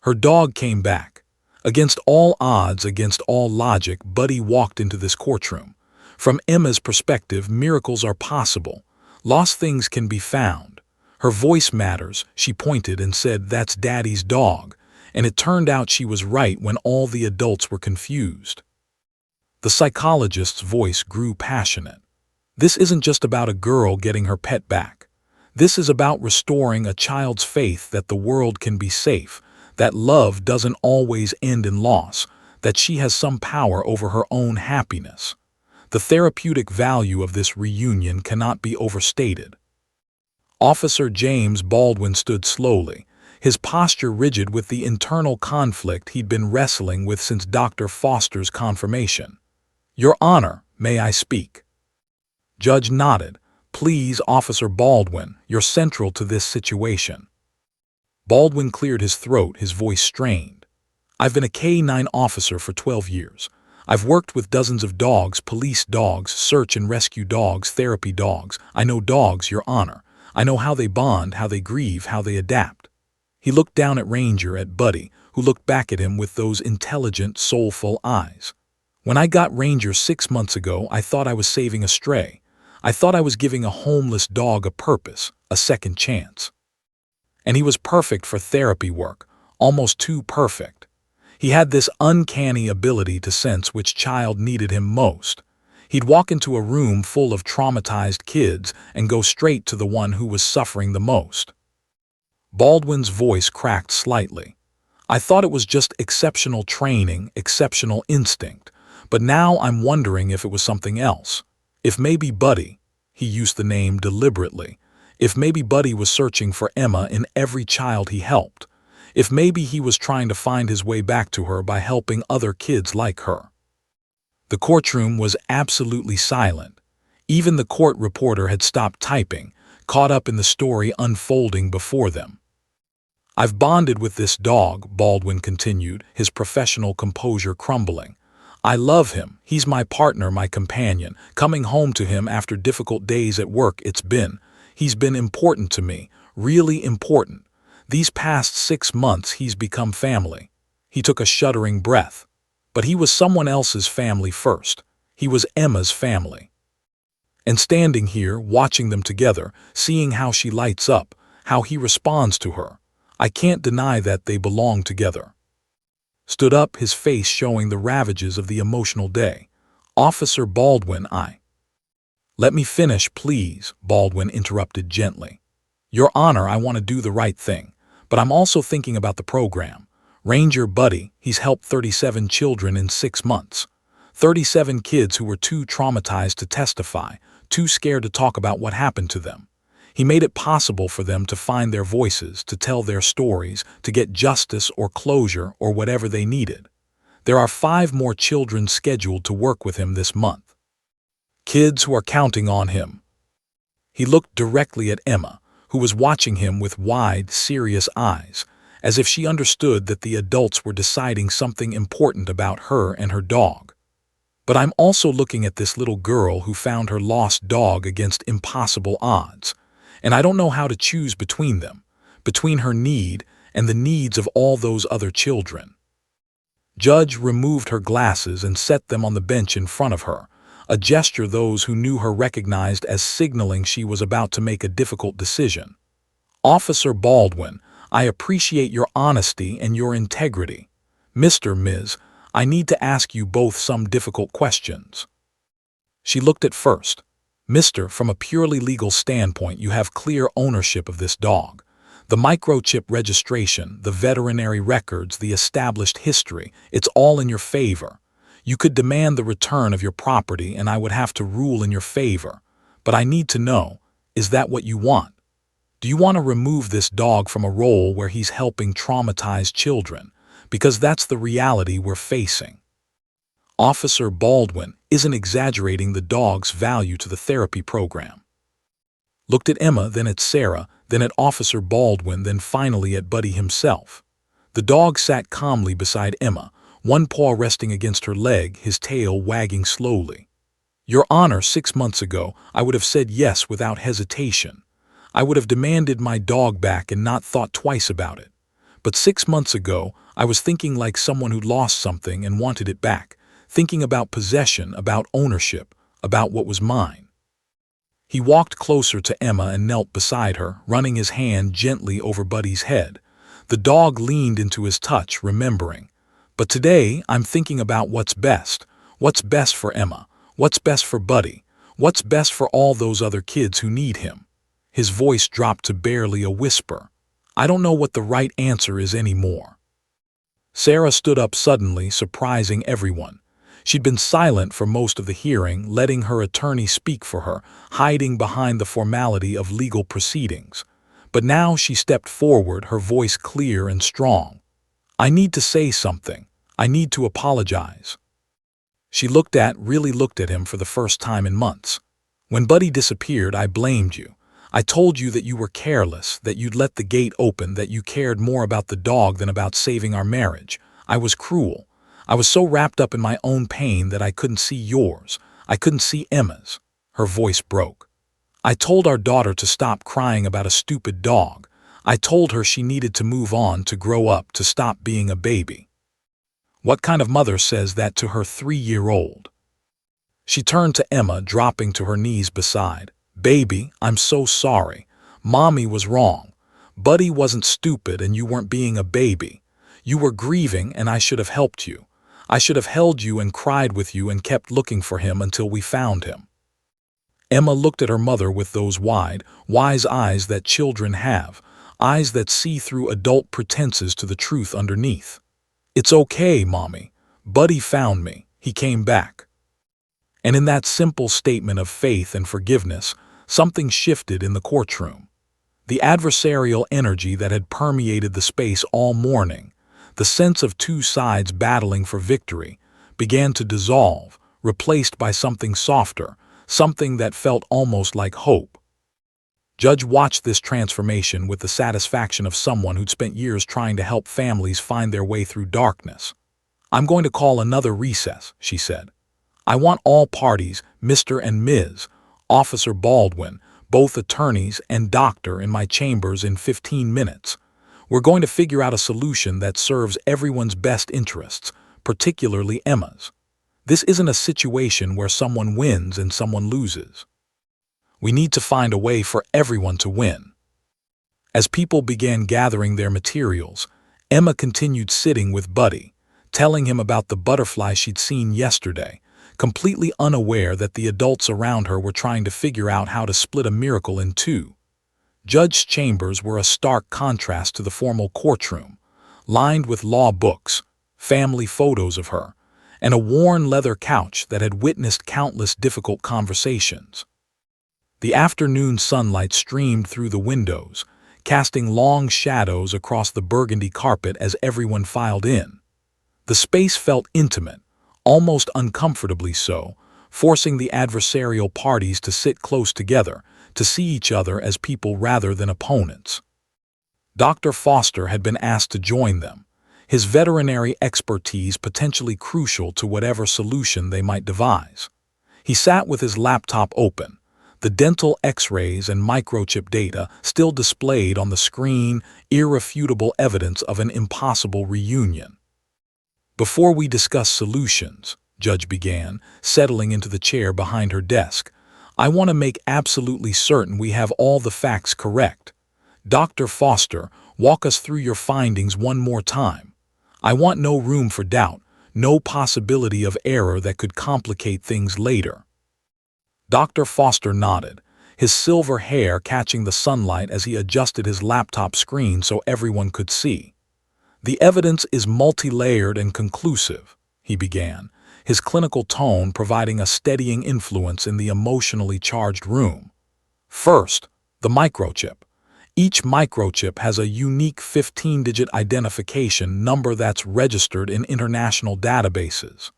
S1: Her dog came back. Against all odds, against all logic, Buddy walked into this courtroom. From Emma's perspective, miracles are possible. Lost things can be found. Her voice matters, she pointed and said, "That's Daddy's dog." And it turned out she was right when all the adults were confused. The psychologist's voice grew passionate. This isn't just about a girl getting her pet back. This is about restoring a child's faith that the world can be safe, that love doesn't always end in loss, that she has some power over her own happiness. The therapeutic value of this reunion cannot be overstated. Officer James Baldwin stood slowly, his posture rigid with the internal conflict he'd been wrestling with since Dr. Foster's confirmation. "Your Honor, may I speak?" Judge nodded. "Please, Officer Baldwin, you're central to this situation." Baldwin cleared his throat, his voice strained. "I've been a K-9 officer for 12 years. I've worked with dozens of dogs, police dogs, search and rescue dogs, therapy dogs. I know dogs, Your Honor. I know how they bond, how they grieve, how they adapt." He looked down at Ranger, at Buddy, who looked back at him with those intelligent, soulful eyes. "When I got Ranger 6 months ago, I thought I was saving a stray. I thought I was giving a homeless dog a purpose, a second chance. And he was perfect for therapy work, almost too perfect. He had this uncanny ability to sense which child needed him most. He'd walk into a room full of traumatized kids and go straight to the one who was suffering the most." Baldwin's voice cracked slightly. "I thought it was just exceptional training, exceptional instinct, but now I'm wondering if it was something else. If maybe Buddy," he used the name deliberately, "if maybe Buddy was searching for Emma in every child he helped. If maybe he was trying to find his way back to her by helping other kids like her." The courtroom was absolutely silent. Even the court reporter had stopped typing, caught up in the story unfolding before them. "I've bonded with this dog," Baldwin continued, his professional composure crumbling. "I love him. He's my partner, my companion. Coming home to him after difficult days at work, he's been important to me, really important. These past 6 months he's become family." He took a shuddering breath. But he was someone else's family first. He was Emma's family. And standing here, watching them together, seeing how she lights up, how he responds to her, I can't deny that they belong together. Stood up, his face showing the ravages of the emotional day. "Officer Baldwin, Let me finish, please," Baldwin interrupted gently. "Your Honor, I want to do the right thing, but I'm also thinking about the program. Ranger Buddy, he's helped 37 children in 6 months. 37 kids who were too traumatized to testify, too scared to talk about what happened to them. He made it possible for them to find their voices, to tell their stories, to get justice or closure or whatever they needed. There are 5 more children scheduled to work with him this month. Kids who are counting on him." He looked directly at Emma, who was watching him with wide, serious eyes, as if she understood that the adults were deciding something important about her and her dog. "But I'm also looking at this little girl who found her lost dog against impossible odds, and I don't know how to choose between them, between her need and the needs of all those other children." Judge removed her glasses and set them on the bench in front of her, a gesture those who knew her recognized as signaling she was about to make a difficult decision. "Officer Baldwin, I appreciate your honesty and your integrity. Ms. I need to ask you both some difficult questions." She looked at first. "Mr., from a purely legal standpoint, you have clear ownership of this dog. The microchip registration, the veterinary records, the established history, it's all in your favor. You could demand the return of your property and I would have to rule in your favor. But I need to know, Is that what you want? Do you want to remove this dog from a role where he's helping traumatized children? Because that's the reality we're facing. Officer Baldwin isn't exaggerating the dog's value to the therapy program. Looked at Emma, then at Sarah, then at Officer Baldwin, then finally at Buddy himself. The dog sat calmly beside Emma, one paw resting against her leg, his tail wagging slowly. Your Honor, 6 months ago, I would have said yes without hesitation. I would have demanded my dog back and not thought twice about it. But 6 months ago, I was thinking like someone who lost something and wanted it back, thinking about possession, about ownership, about what was mine. He walked closer to Emma and knelt beside her, running his hand gently over Buddy's head. The dog leaned into his touch, remembering. But today, I'm thinking about what's best. What's best for Emma? What's best for Buddy? What's best for all those other kids who need him? His voice dropped to barely a whisper. I don't know what the right answer is anymore. Sarah stood up suddenly, surprising everyone. She'd been silent for most of the hearing, letting her attorney speak for her, hiding behind the formality of legal proceedings. But now she stepped forward, her voice clear and strong. I need to say something. I need to apologize. She really looked at him for the first time in months. When Buddy disappeared, I blamed you. I told you that you were careless, that you'd let the gate open, that you cared more about the dog than about saving our marriage. I was cruel. I was so wrapped up in my own pain that I couldn't see yours. I couldn't see Emma's. Her voice broke. I told our daughter to stop crying about a stupid dog. I told her she needed to move on, to grow up, to stop being a baby. What kind of mother says that to her 3-year-old? She turned to Emma, dropping to her knees beside. Baby, I'm so sorry. Mommy was wrong. Buddy wasn't stupid and you weren't being a baby. You were grieving and I should have helped you. I should have held you and cried with you and kept looking for him until we found him. Emma looked at her mother with those wide, wise eyes that children have, eyes that see through adult pretenses to the truth underneath. It's okay, Mommy. Buddy found me. He came back. And in that simple statement of faith and forgiveness, something shifted in the courtroom. The adversarial energy that had permeated the space all morning, the sense of two sides battling for victory, began to dissolve, replaced by something softer, something that felt almost like hope. Judge watched this transformation with the satisfaction of someone who'd spent years trying to help families find their way through darkness. I'm going to call another recess, she said. I want all parties, Mr. and Ms., Officer Baldwin, both attorneys and doctor in my chambers in 15 minutes. We're going to figure out a solution that serves everyone's best interests, particularly Emma's. This isn't a situation where someone wins and someone loses. We need to find a way for everyone to win. As people began gathering their materials, Emma continued sitting with Buddy, telling him about the butterfly she'd seen yesterday, completely unaware that the adults around her were trying to figure out how to split a miracle in two. Judge's chambers were a stark contrast to the formal courtroom, lined with law books, family photos of her, and a worn leather couch that had witnessed countless difficult conversations. The afternoon sunlight streamed through the windows, casting long shadows across the burgundy carpet as everyone filed in. The space felt intimate, almost uncomfortably so, forcing the adversarial parties to sit close together, to see each other as people rather than opponents. Dr. Foster had been asked to join them, his veterinary expertise potentially crucial to whatever solution they might devise. He sat with his laptop open, the dental x-rays and microchip data still displayed on the screen, irrefutable evidence of an impossible reunion. Before we discuss solutions, Judge began, settling into the chair behind her desk, I want to make absolutely certain we have all the facts correct. Dr. Foster, walk us through your findings one more time. I want no room for doubt, no possibility of error that could complicate things later. Dr. Foster nodded, his silver hair catching the sunlight as he adjusted his laptop screen so everyone could see. The evidence is multi-layered and conclusive, he began, his clinical tone providing a steadying influence in the emotionally charged room. First, the microchip. Each microchip has a unique 15-digit identification number that's registered in international databases.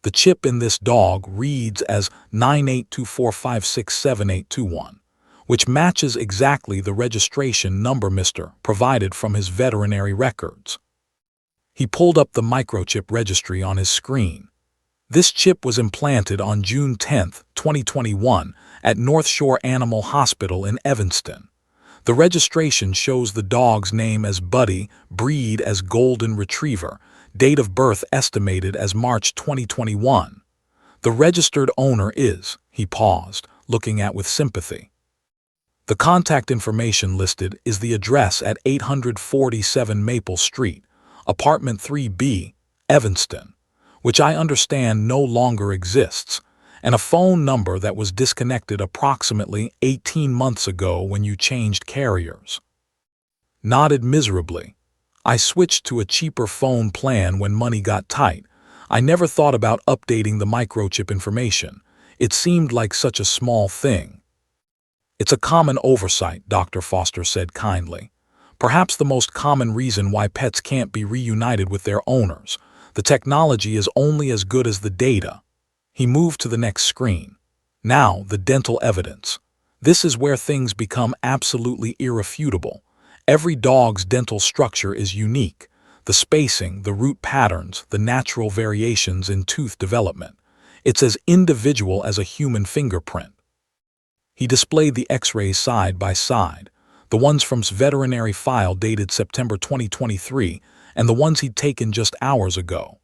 S1: The chip in this dog reads as 982456781, which matches exactly the registration number Mr. provided from his veterinary records. He pulled up the microchip registry on his screen. This chip was implanted on June 10, 2021, at North Shore Animal Hospital in Evanston. The registration shows the dog's name as Buddy, breed as Golden Retriever, date of birth estimated as March 2021. The registered owner is, he paused, looking at with sympathy. The contact information listed is the address at 847 Maple Street, Apartment 3B, Evanston, which I understand no longer exists, and a phone number that was disconnected approximately 18 months ago when you changed carriers. Nodded miserably. I switched to a cheaper phone plan when money got tight. I never thought about updating the microchip information. It seemed like such a small thing. It's a common oversight, Dr. Foster said kindly. Perhaps the most common reason why pets can't be reunited with their owners. The technology is only as good as the data. He moved to the next screen. Now, the dental evidence. This is where things become absolutely irrefutable. Every dog's dental structure is unique. The spacing, the root patterns, the natural variations in tooth development. It's as individual as a human fingerprint. He displayed the x-rays side by side, the ones from his veterinary file dated September 2023 and the ones he'd taken just hours ago.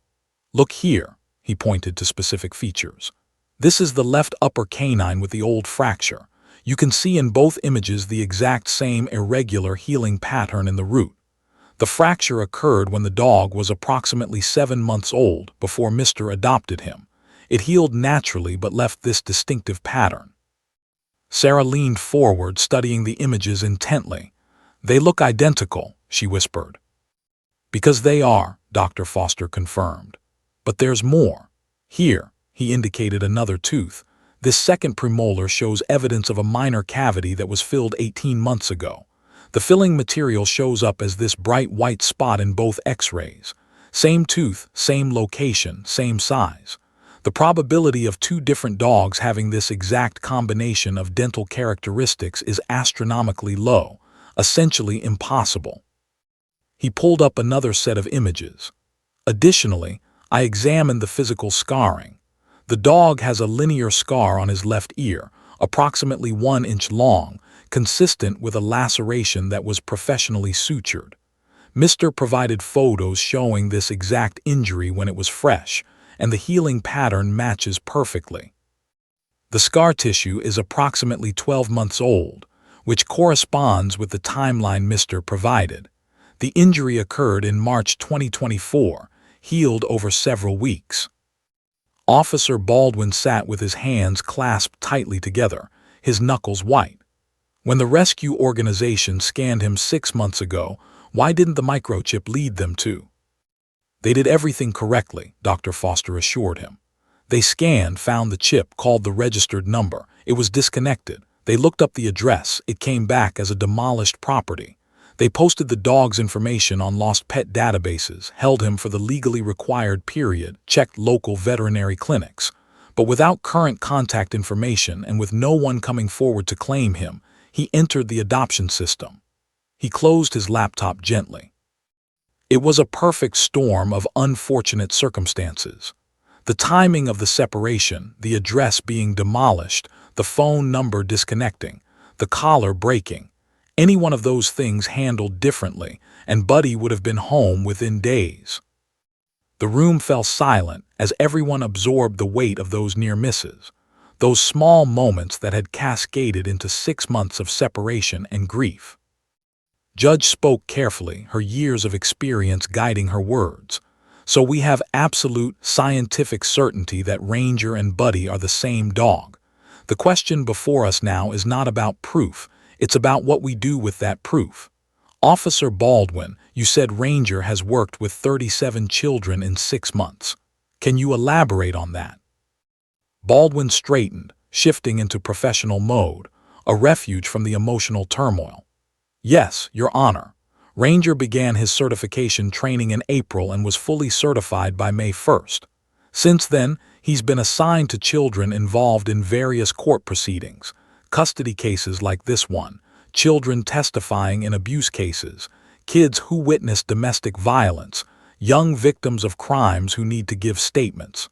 S1: Look here, he pointed to specific features. This is the left upper canine with the old fracture. You can see in both images the exact same irregular healing pattern in the root. The fracture occurred when the dog was approximately 7 months old before Mr. adopted him. It healed naturally but left this distinctive pattern. Sarah leaned forward, studying the images intently. They look identical, she whispered. Because they are, Dr. Foster confirmed. But there's more. Here, he indicated another tooth. This second premolar shows evidence of a minor cavity that was filled 18 months ago. The filling material shows up as this bright white spot in both x-rays. Same tooth, same location, same size. The probability of two different dogs having this exact combination of dental characteristics is astronomically low, essentially impossible. He pulled up another set of images. Additionally, I examined the physical scarring. The dog has a linear scar on his left ear, approximately 1 inch long, consistent with a laceration that was professionally sutured. Mr. provided photos showing this exact injury when it was fresh, and the healing pattern matches perfectly. The scar tissue is approximately 12 months old, which corresponds with the timeline Mr. provided. The injury occurred in March 2024, healed over several weeks. Officer Baldwin sat with his hands clasped tightly together, his knuckles white. When the rescue organization scanned him 6 months ago, why didn't the microchip lead them to? They did everything correctly, Dr. Foster assured him. They scanned, found the chip, called the registered number. It was disconnected. They looked up the address. It came back as a demolished property. They posted the dog's information on lost pet databases, held him for the legally required period, checked local veterinary clinics. But without current contact information and with no one coming forward to claim him, he entered the adoption system. He closed his laptop gently. It was a perfect storm of unfortunate circumstances. The timing of the separation, the address being demolished, the phone number disconnecting, the collar breaking. Any one of those things handled differently, and Buddy would have been home within days. The room fell silent as everyone absorbed the weight of those near misses, those small moments that had cascaded into 6 months of separation and grief. Judge spoke carefully, her years of experience guiding her words. So we have absolute scientific certainty that Ranger and Buddy are the same dog. The question before us now is not about proof. It's about what we do with that proof. Officer Baldwin, you said Ranger has worked with 37 children in 6 months. Can you elaborate on that? Baldwin straightened, shifting into professional mode. a refuge from the emotional turmoil. Yes, Your Honor. Ranger began his certification training in April and was fully certified by May 1st. Since then, he's been assigned to children involved in various court proceedings, custody cases like this one, children testifying in abuse cases, kids who witnessed domestic violence, young victims of crimes who need to give statements.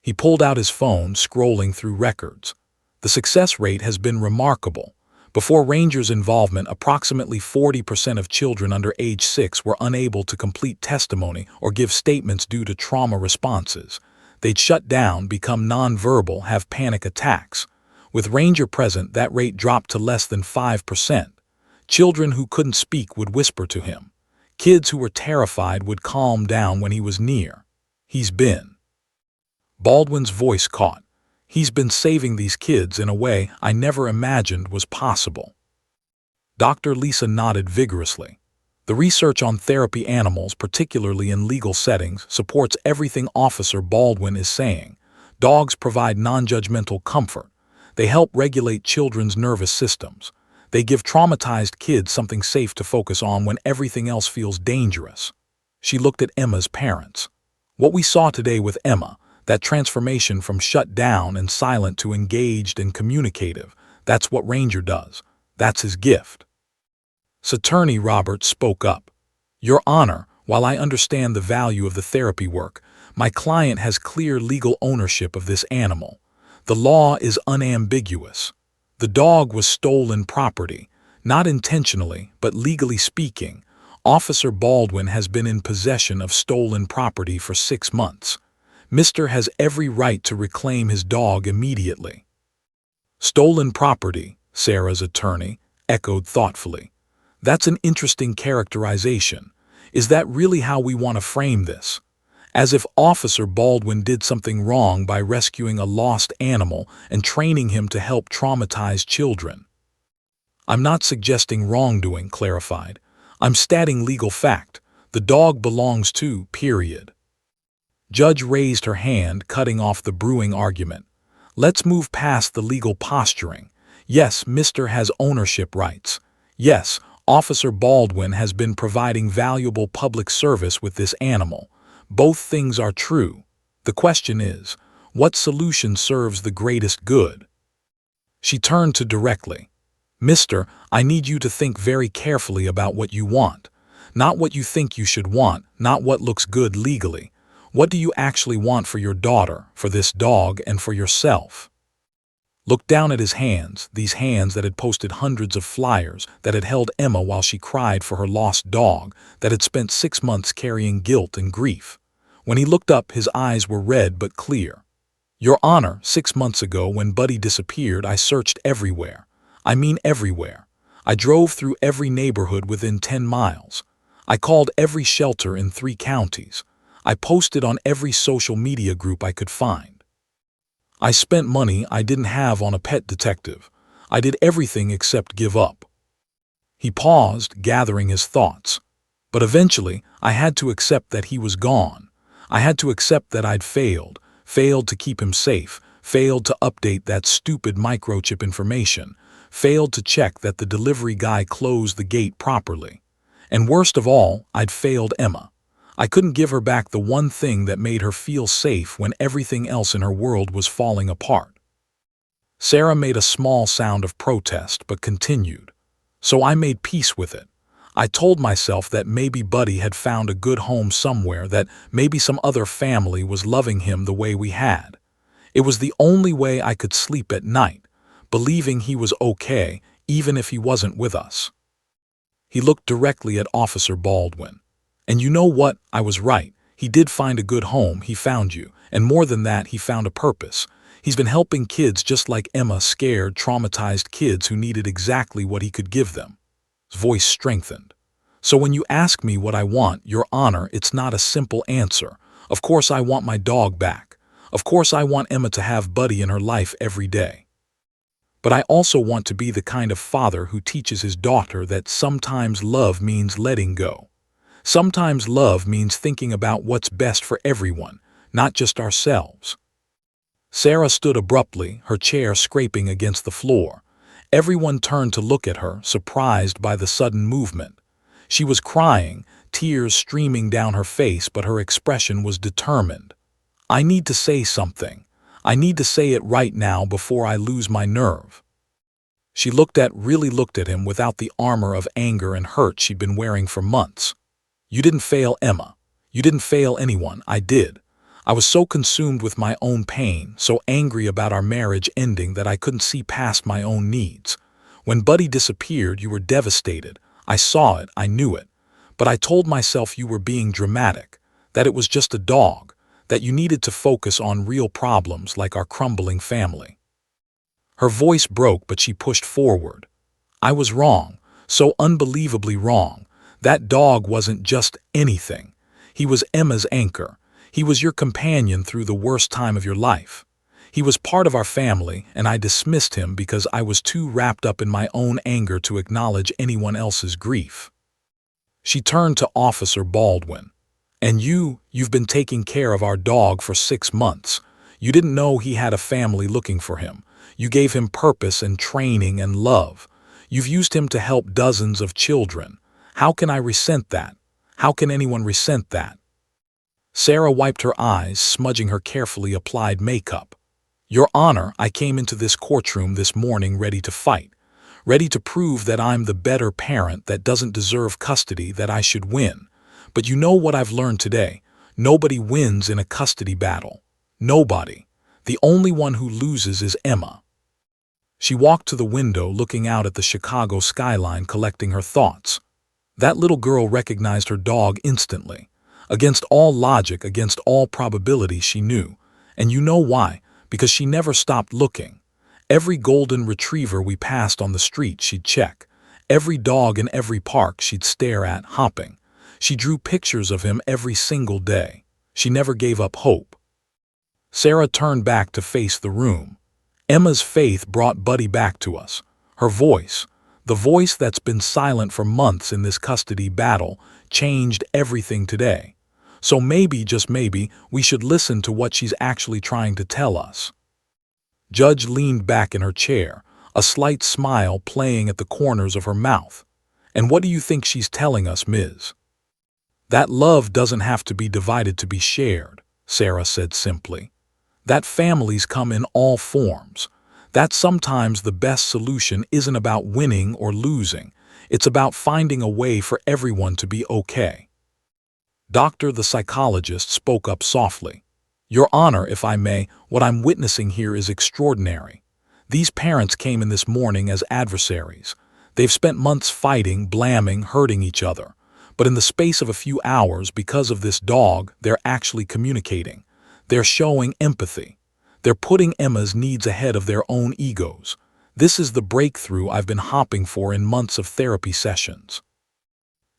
S1: He pulled out his phone, scrolling through records. The success rate has been remarkable. Before Ranger's involvement, approximately 40% of children under age 6 were unable to complete testimony or give statements due to trauma responses. They'd shut down, become nonverbal, have panic attacks. With Ranger present, that rate dropped to less than 5%. Children who couldn't speak would whisper to him. Kids who were terrified would calm down when he was near. Baldwin's voice caught. He's been saving these kids in a way I never imagined was possible. Dr. Lisa nodded vigorously. The research on therapy animals, particularly in legal settings, supports everything Officer Baldwin is saying. Dogs provide non-judgmental comfort. They help regulate children's nervous systems. They give traumatized kids something safe to focus on when everything else feels dangerous. She looked at Emma's parents. What we saw today with Emma, that transformation from shut down and silent to engaged and communicative, that's what Ranger does. That's his gift. Attorney Roberts spoke up. Your Honor, while I understand the value of the therapy work, my client has clear legal ownership of this animal. The law is unambiguous. The dog was stolen property, not intentionally, but legally speaking. Officer Baldwin has been in possession of stolen property for 6 months. Mr. has every right to reclaim his dog immediately. Stolen property, Sarah's attorney echoed thoughtfully. That's an interesting characterization. Is that really how we want to frame this? As if Officer Baldwin did something wrong by rescuing a lost animal and training him to help traumatized children. I'm not suggesting wrongdoing, clarified. I'm stating legal fact. The dog belongs to, period. Judge raised her hand, cutting off the brewing argument. Let's move past the legal posturing. Yes, Mr. has ownership rights. Yes, Officer Baldwin has been providing valuable public service with this animal. Both things are true. The question is, what solution serves the greatest good? She turned to directly. Mister, I need you to think very carefully about what you want. Not what you think you should want, not what looks good legally. What do you actually want for your daughter, for this dog, and for yourself? Look down at his hands, these hands that had posted hundreds of flyers, that had held Emma while she cried for her lost dog, that had spent 6 months carrying guilt and grief. When he looked up, his eyes were red but clear. Your Honor, 6 months ago when Buddy disappeared, I searched everywhere. I mean everywhere. I drove through every neighborhood within 10 miles. I called every shelter in 3 counties. I posted on every social media group I could find. I spent money I didn't have on a pet detective. I did everything except give up. He paused, gathering his thoughts. But eventually, I had to accept that he was gone. I had to accept that I'd failed to keep him safe, failed to update that stupid microchip information, failed to check that the delivery guy closed the gate properly. And worst of all, I'd failed Emma. I couldn't give her back the one thing that made her feel safe when everything else in her world was falling apart. Sarah made a small sound of protest but continued. So I made peace with it. I told myself that maybe Buddy had found a good home somewhere, that maybe some other family was loving him the way we had. It was the only way I could sleep at night, believing he was okay even if he wasn't with us. He looked directly at Officer Baldwin. And you know what? I was right. He did find a good home. He found you. And more than that, he found a purpose. He's been helping kids just like Emma, scared, traumatized kids who needed exactly what he could give them. His voice strengthened. So when you ask me what I want, Your Honor, it's not a simple answer. Of course I want my dog back. Of course I want Emma to have Buddy in her life every day. But I also want to be the kind of father who teaches his daughter that sometimes love means letting go. Sometimes love means thinking about what's best for everyone, not just ourselves. Sarah stood abruptly, her chair scraping against the floor. Everyone turned to look at her, surprised by the sudden movement. She was crying, tears streaming down her face, but her expression was determined. "I need to say something. I need to say it right now before I lose my nerve." She really looked at him without the armor of anger and hurt she'd been wearing for months. "You didn't fail Emma. You didn't fail anyone. I did. I was so consumed with my own pain, so angry about our marriage ending that I couldn't see past my own needs. When Buddy disappeared, you were devastated. I saw it, I knew it. But I told myself you were being dramatic, that it was just a dog, that you needed to focus on real problems like our crumbling family." Her voice broke, but she pushed forward. "I was wrong, so unbelievably wrong. That dog wasn't just anything. He was Emma's anchor. He was your companion through the worst time of your life. He was part of our family, and I dismissed him because I was too wrapped up in my own anger to acknowledge anyone else's grief." She turned to Officer Baldwin. "And you've been taking care of our dog for 6 months. You didn't know he had a family looking for him. You gave him purpose and training and love. You've used him to help dozens of children. How can I resent that? How can anyone resent that?" Sarah wiped her eyes, smudging her carefully applied makeup. "Your Honor, I came into this courtroom this morning ready to fight, ready to prove that I'm the better parent that doesn't deserve custody, that I should win. But you know what I've learned today? Nobody wins in a custody battle. Nobody. The only one who loses is Emma." She walked to the window, looking out at the Chicago skyline, collecting her thoughts. That little girl recognized her dog instantly. Against all logic, against all probability, she knew. And you know why? Because she never stopped looking. Every golden retriever we passed on the street, she'd check. Every dog in every park, she'd stare at, hopping. She drew pictures of him every single day. She never gave up hope. Sarah turned back to face the room. Emma's faith brought Buddy back to us. Her voice, the voice that's been silent for months in this custody battle, changed everything today. So maybe, just maybe, we should listen to what she's actually trying to tell us. Judge leaned back in her chair, a slight smile playing at the corners of her mouth. "And what do you think she's telling us, Ms.? That love doesn't have to be divided to be shared," Sarah said simply. "That families come in all forms. That sometimes the best solution isn't about winning or losing. It's about finding a way for everyone to be okay." Doctor, the psychologist, spoke up softly. "Your Honor, if I may, what I'm witnessing here is extraordinary. These parents came in this morning as adversaries. They've spent months fighting, blaming, hurting each other. But in the space of a few hours, because of this dog, they're actually communicating. They're showing empathy. They're putting Emma's needs ahead of their own egos. This is the breakthrough I've been hopping for in months of therapy sessions."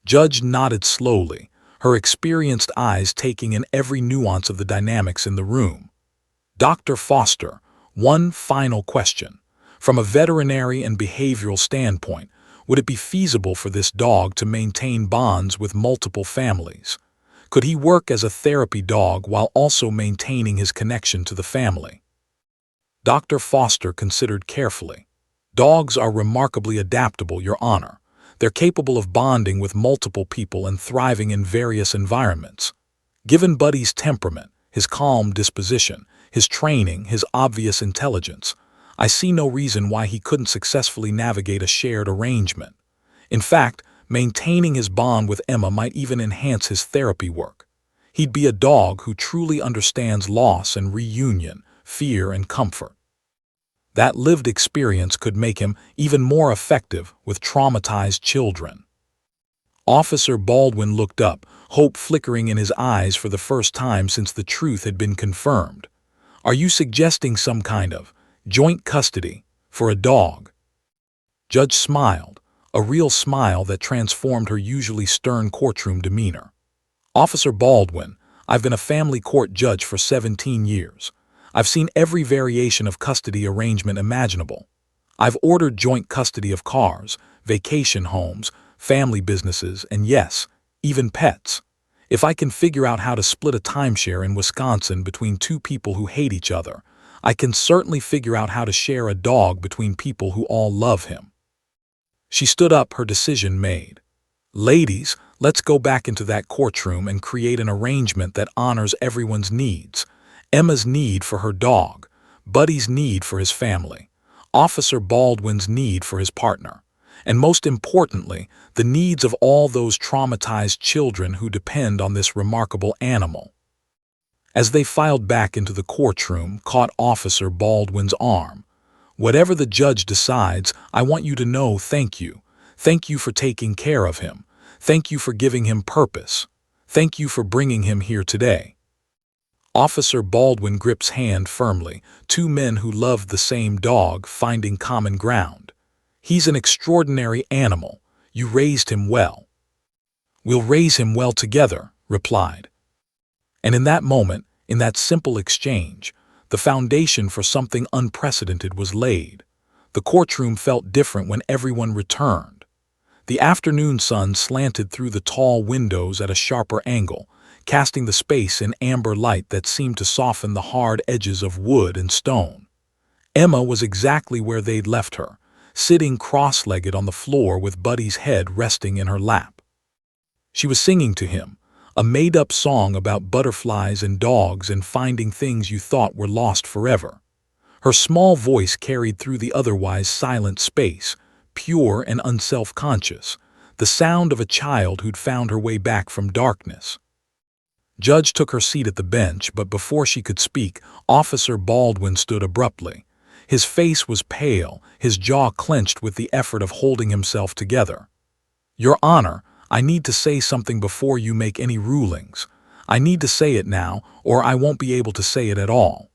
S1: Judge nodded slowly, her experienced eyes taking in every nuance of the dynamics in the room. "Dr. Foster, one final question. From a veterinary and behavioral standpoint, would it be feasible for this dog to maintain bonds with multiple families? Could he work as a therapy dog while also maintaining his connection to the family?" Dr. Foster considered carefully. "Dogs are remarkably adaptable, Your Honor. They're capable of bonding with multiple people and thriving in various environments. Given Buddy's temperament, his calm disposition, his training, his obvious intelligence, I see no reason why he couldn't successfully navigate a shared arrangement. In fact, maintaining his bond with Emma might even enhance his therapy work. He'd be a dog who truly understands loss and reunion, fear and comfort. That lived experience could make him even more effective with traumatized children." Officer Baldwin looked up, hope flickering in his eyes for the first time since the truth had been confirmed. "Are you suggesting some kind of joint custody for a dog?" Judge smiled, a real smile that transformed her usually stern courtroom demeanor. "Officer Baldwin, I've been a family court judge for 17 years. I've seen every variation of custody arrangement imaginable. I've ordered joint custody of cars, vacation homes, family businesses, and yes, even pets. If I can figure out how to split a timeshare in Wisconsin between two people who hate each other, I can certainly figure out how to share a dog between people who all love him." She stood up, her decision made. "Ladies, let's go back into that courtroom and create an arrangement that honors everyone's needs. Emma's need for her dog, Buddy's need for his family, Officer Baldwin's need for his partner, and most importantly, the needs of all those traumatized children who depend on this remarkable animal." As they filed back into the courtroom, caught Officer Baldwin's arm. "Whatever the judge decides, I want you to know thank you. Thank you for taking care of him. Thank you for giving him purpose. Thank you for bringing him here today." Officer Baldwin grips hand firmly, two men who loved the same dog finding common ground. "He's an extraordinary animal. You raised him well." "We'll raise him well together," replied. And in that moment, in that simple exchange, the foundation for something unprecedented was laid. The courtroom felt different when everyone returned. The afternoon sun slanted through the tall windows at a sharper angle, casting the space in amber light that seemed to soften the hard edges of wood and stone. Emma was exactly where they'd left her, sitting cross-legged on the floor with Buddy's head resting in her lap. She was singing to him, a made-up song about butterflies and dogs and finding things you thought were lost forever. Her small voice carried through the otherwise silent space, pure and unself-conscious, the sound of a child who'd found her way back from darkness. Judge took her seat at the bench, but before she could speak, Officer Baldwin stood abruptly. His face was pale, his jaw clenched with the effort of holding himself together. "Your Honor, I need to say something before you make any rulings. I need to say it now, or I won't be able to say it at all."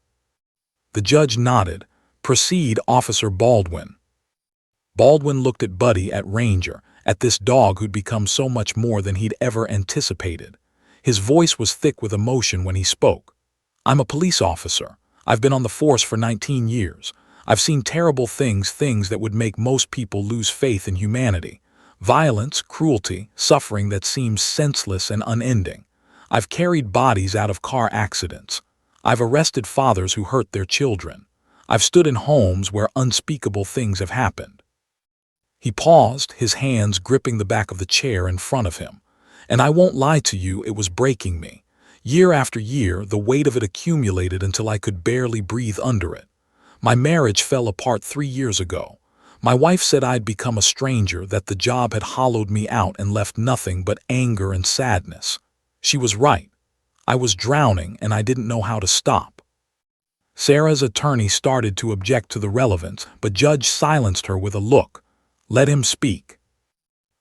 S1: The judge nodded. "Proceed, Officer Baldwin." Baldwin looked at Buddy, at Ranger, at this dog who'd become so much more than he'd ever anticipated. His voice was thick with emotion when he spoke. "I'm a police officer. I've been on the force for 19 years. I've seen terrible things that would make most people lose faith in humanity. Violence, cruelty, suffering that seems senseless and unending. I've carried bodies out of car accidents. I've arrested fathers who hurt their children. I've stood in homes where unspeakable things have happened." He paused, his hands gripping the back of the chair in front of him. "And I won't lie to you, it was breaking me. Year after year, the weight of it accumulated until I could barely breathe under it. My marriage fell apart 3 years ago. My wife said I'd become a stranger, that the job had hollowed me out and left nothing but anger and sadness. She was right. I was drowning and I didn't know how to stop." Sarah's attorney started to object to the relevance, but Judge silenced her with a look. "Let him speak."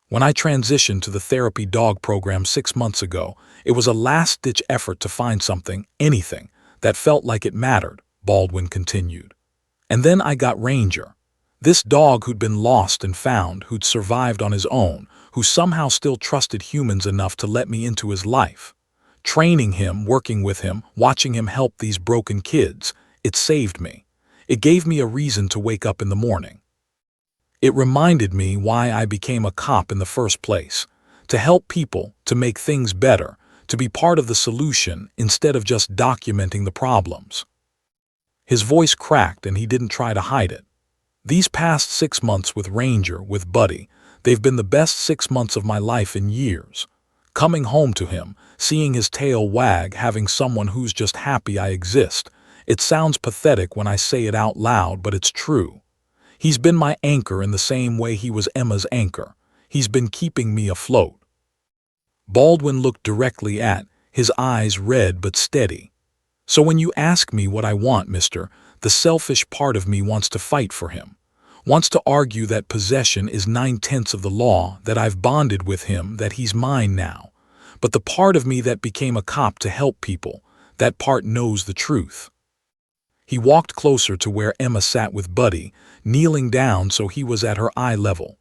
S1: "When I transitioned to the therapy dog program 6 months ago, it was a last-ditch effort to find something, anything, that felt like it mattered," Baldwin continued. "And then I got Ranger. This dog who'd been lost and found, who'd survived on his own, who somehow still trusted humans enough to let me into his life. Training him, working with him, watching him help these broken kids, it saved me. It gave me a reason to wake up in the morning. It reminded me why I became a cop in the first place. To help people, to make things better, to be part of the solution instead of just documenting the problems." His voice cracked and he didn't try to hide it. "These past 6 months with Ranger, with Buddy, they've been the best 6 months of my life in years. Coming home to him, seeing his tail wag, having someone who's just happy I exist. It sounds pathetic when I say it out loud, but it's true. He's been my anchor in the same way he was Emma's anchor. He's been keeping me afloat." Baldwin looked directly at, his eyes red but steady. "So when you ask me what I want, mister, the selfish part of me wants to fight for him, wants to argue that possession is 9/10 of the law, that I've bonded with him, that he's mine now. But the part of me that became a cop to help people, that part knows the truth." He walked closer to where Emma sat with Buddy, kneeling down so he was at her eye level.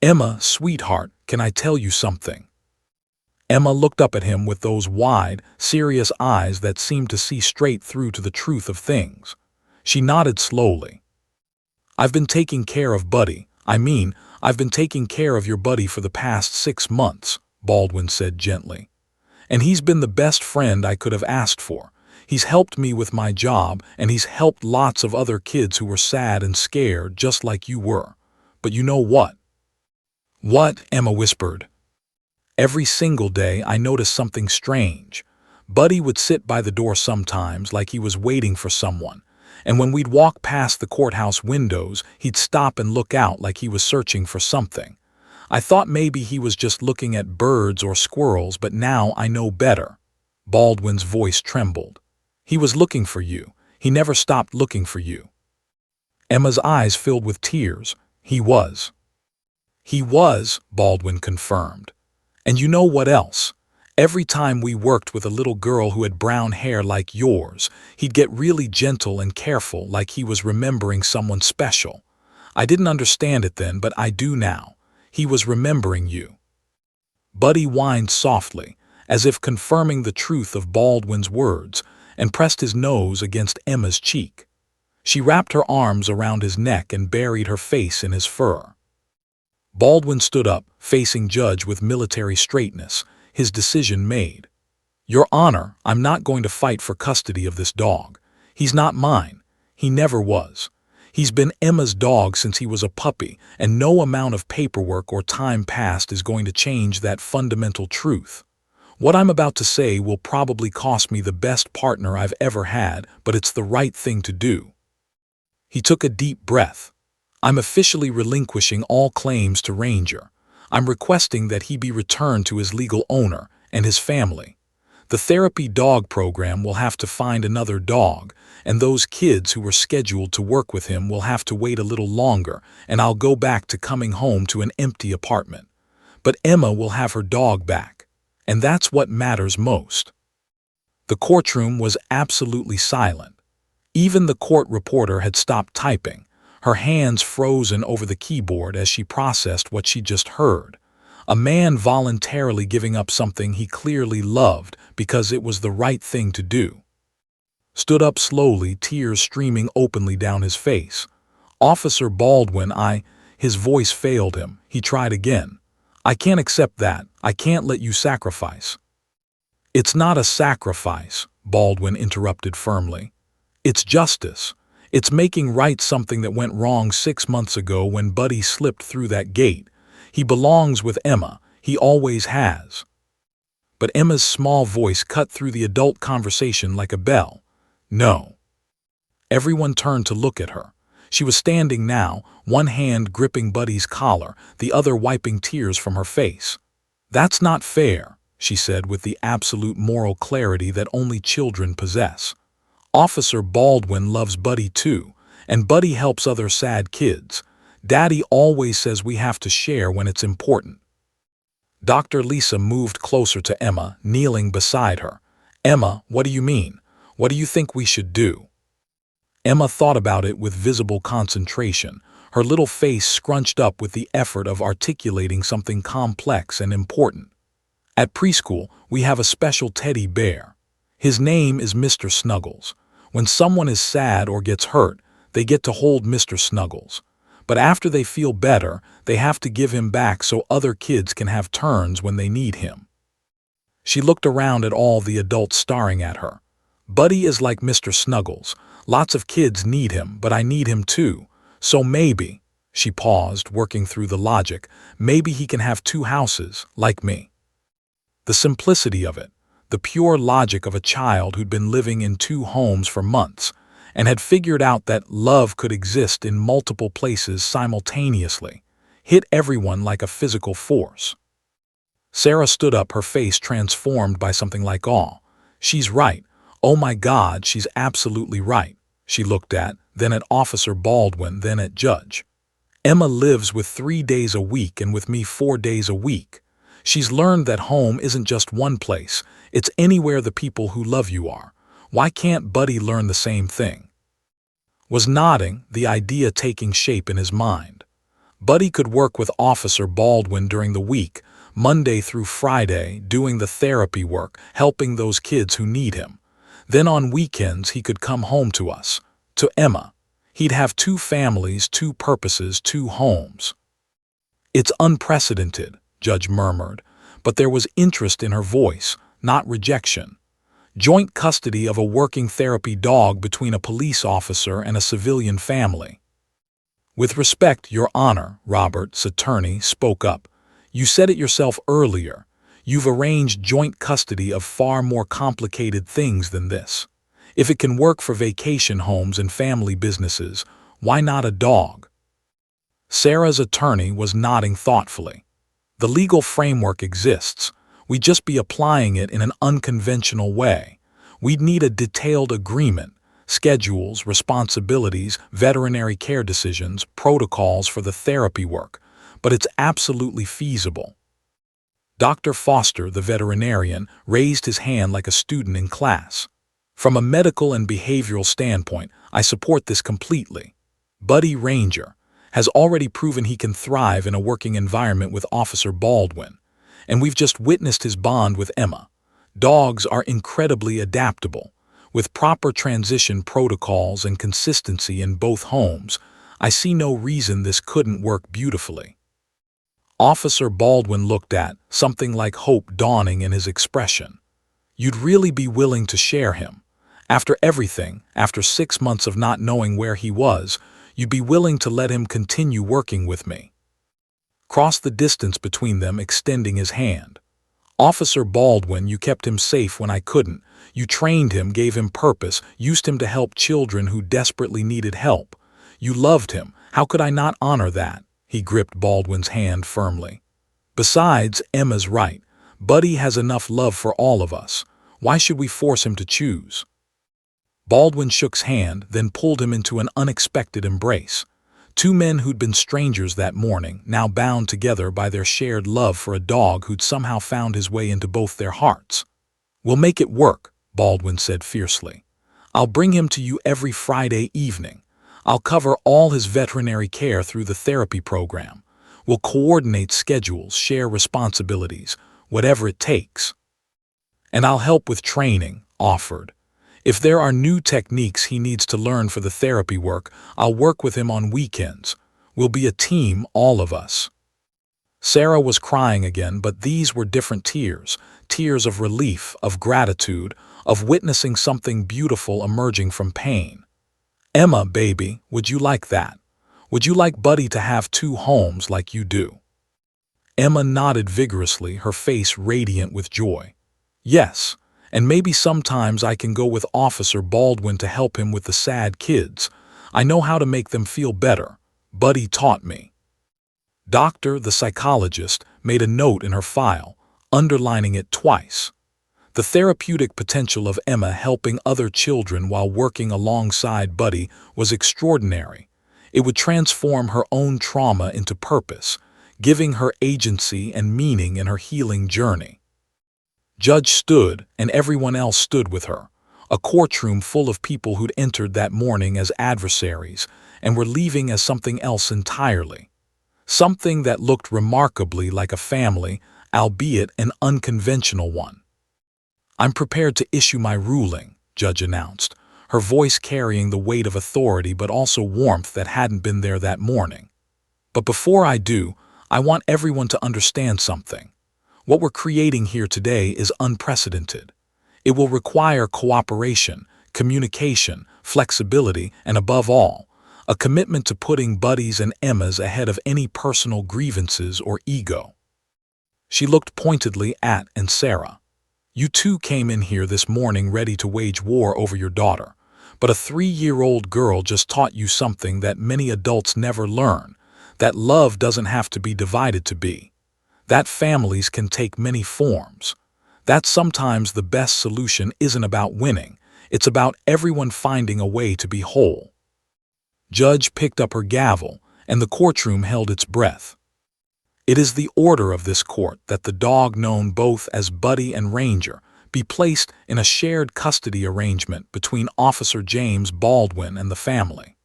S1: "Emma, sweetheart, can I tell you something?" Emma looked up at him with those wide, serious eyes that seemed to see straight through to the truth of things. She nodded slowly. "I've been taking care of Buddy. I've been taking care of your Buddy for the past 6 months, Baldwin said gently. "And he's been the best friend I could have asked for. He's helped me with my job, and he's helped lots of other kids who were sad and scared just like you were. But you know what? What? Emma whispered. Every single day I noticed something strange. Buddy would sit by the door sometimes like he was waiting for someone, and when we'd walk past the courthouse windows, he'd stop and look out like he was searching for something. I thought maybe he was just looking at birds or squirrels, but now I know better. Baldwin's voice trembled. He was looking for you. He never stopped looking for you. Emma's eyes filled with tears. He was. He was, Baldwin confirmed. And you know what else? Every time we worked with a little girl who had brown hair like yours, he'd get really gentle and careful, like he was remembering someone special. I didn't understand it then, but I do now. He was remembering you. Buddy whined softly, as if confirming the truth of Baldwin's words, and pressed his nose against Emma's cheek. She wrapped her arms around his neck and buried her face in his fur. Baldwin stood up, facing Judge with military straightness, his decision made. Your Honor, I'm not going to fight for custody of this dog. He's not mine. He never was. He's been Emma's dog since he was a puppy, and no amount of paperwork or time passed is going to change that fundamental truth. What I'm about to say will probably cost me the best partner I've ever had, but it's the right thing to do. He took a deep breath. I'm officially relinquishing all claims to Ranger. I'm requesting that he be returned to his legal owner and his family. The therapy dog program will have to find another dog, and those kids who were scheduled to work with him will have to wait a little longer, and I'll go back to coming home to an empty apartment. But Emma will have her dog back, and that's what matters most. The courtroom was absolutely silent. Even the court reporter had stopped typing, her hands frozen over the keyboard as she processed what she just heard. A man voluntarily giving up something he clearly loved because it was the right thing to do. Stood up slowly, tears streaming openly down his face. Officer Baldwin, his voice failed him. He tried again. I can't accept that. I can't let you sacrifice. It's not a sacrifice, Baldwin interrupted firmly. It's justice. It's making right something that went wrong 6 months ago when Buddy slipped through that gate. He belongs with Emma. He always has. But Emma's small voice cut through the adult conversation like a bell. No. Everyone turned to look at her. She was standing now, one hand gripping Buddy's collar, the other wiping tears from her face. That's not fair, she said with the absolute moral clarity that only children possess. Officer Baldwin loves Buddy too, and Buddy helps other sad kids. Daddy always says we have to share when it's important. Dr. Lisa moved closer to Emma, kneeling beside her. Emma, what do you mean? What do you think we should do? Emma thought about it with visible concentration, her little face scrunched up with the effort of articulating something complex and important. At preschool, we have a special teddy bear. His name is Mr. Snuggles. When someone is sad or gets hurt, they get to hold Mr. Snuggles. But after they feel better, they have to give him back so other kids can have turns when they need him. She looked around at all the adults staring at her. Buddy is like Mr. Snuggles. Lots of kids need him, but I need him too. So maybe, she paused, working through the logic, maybe he can have 2 houses, like me. The simplicity of it. The pure logic of a child who'd been living in 2 homes for months and had figured out that love could exist in multiple places simultaneously, hit everyone like a physical force. Sarah stood up, her face transformed by something like awe. She's right. Oh my God, she's absolutely right. She looked then at Officer Baldwin, then at Judge. Emma lives with 3 days a week and with me 4 days a week. She's learned that home isn't just one place, it's anywhere the people who love you are. Why can't Buddy learn the same thing? Was nodding, the idea taking shape in his mind. Buddy could work with Officer Baldwin during the week, Monday through Friday, doing the therapy work, helping those kids who need him. Then on weekends he could come home to us, to Emma. He'd have 2 families, 2 purposes, 2 homes. It's unprecedented, Judge murmured, but there was interest in her voice, not rejection. joint custody of a working therapy dog between a police officer and a civilian family. With respect, Your Honor, Robert's attorney spoke up. You said it yourself earlier. You've arranged joint custody of far more complicated things than this. If it can work for vacation homes and family businesses, why not a dog? Sarah's attorney was nodding thoughtfully. The legal framework exists. We'd just be applying it in an unconventional way. We'd need a detailed agreement, schedules, responsibilities, veterinary care decisions, protocols for the therapy work, but it's absolutely feasible. Dr. Foster, the veterinarian, raised his hand like a student in class. From a medical and behavioral standpoint, I support this completely. Buddy Ranger has already proven he can thrive in a working environment with Officer Baldwin, and we've just witnessed his bond with Emma. Dogs are incredibly adaptable. With proper transition protocols and consistency in both homes, I see no reason this couldn't work beautifully. Officer Baldwin looked at something like hope dawning in his expression. You'd really be willing to share him. After everything, after 6 months of not knowing where he was, you'd be willing to let him continue working with me. Cross the distance between them, extending his hand. Officer Baldwin, you kept him safe when I couldn't. You trained him, gave him purpose, used him to help children who desperately needed help. You loved him. How could I not honor that? He gripped Baldwin's hand firmly. Besides, Emma's right. Buddy has enough love for all of us. Why should we force him to choose? Baldwin shook his hand, then pulled him into an unexpected embrace. Two men who'd been strangers that morning, now bound together by their shared love for a dog who'd somehow found his way into both their hearts. We'll make it work, Baldwin said fiercely. I'll bring him to you every Friday evening. I'll cover all his veterinary care through the therapy program. We'll coordinate schedules, share responsibilities, whatever it takes. And I'll help with training, offered. If there are new techniques he needs to learn for the therapy work, I'll work with him on weekends. We'll be a team, all of us. Sarah was crying again, but these were different tears. Tears of relief, of gratitude, of witnessing something beautiful emerging from pain. Emma, baby, would you like that? Would you like Buddy to have 2 homes like you do? Emma nodded vigorously, her face radiant with joy. Yes. And maybe sometimes I can go with Officer Baldwin to help him with the sad kids. I know how to make them feel better. Buddy taught me. Doctor, the psychologist, made a note in her file, underlining it twice. The therapeutic potential of Emma helping other children while working alongside Buddy was extraordinary. It would transform her own trauma into purpose, giving her agency and meaning in her healing journey. Judge stood, and everyone else stood with her, a courtroom full of people who'd entered that morning as adversaries and were leaving as something else entirely. Something that looked remarkably like a family, albeit an unconventional one. I'm prepared to issue my ruling, Judge announced, her voice carrying the weight of authority but also warmth that hadn't been there that morning. But before I do, I want everyone to understand something. What we're creating here today is unprecedented. It will require cooperation, communication, flexibility, and above all, a commitment to putting Buddy's and Emma's ahead of any personal grievances or ego. She looked pointedly at Sarah. You two came in here this morning ready to wage war over your daughter, but a 3-year-old girl just taught you something that many adults never learn, that love doesn't have to be divided to be. That families can take many forms. That sometimes the best solution isn't about winning, it's about everyone finding a way to be whole. Judge picked up her gavel, and the courtroom held its breath. It is the order of this court that the dog known both as Buddy and Ranger be placed in a shared custody arrangement between Officer James Baldwin and the family.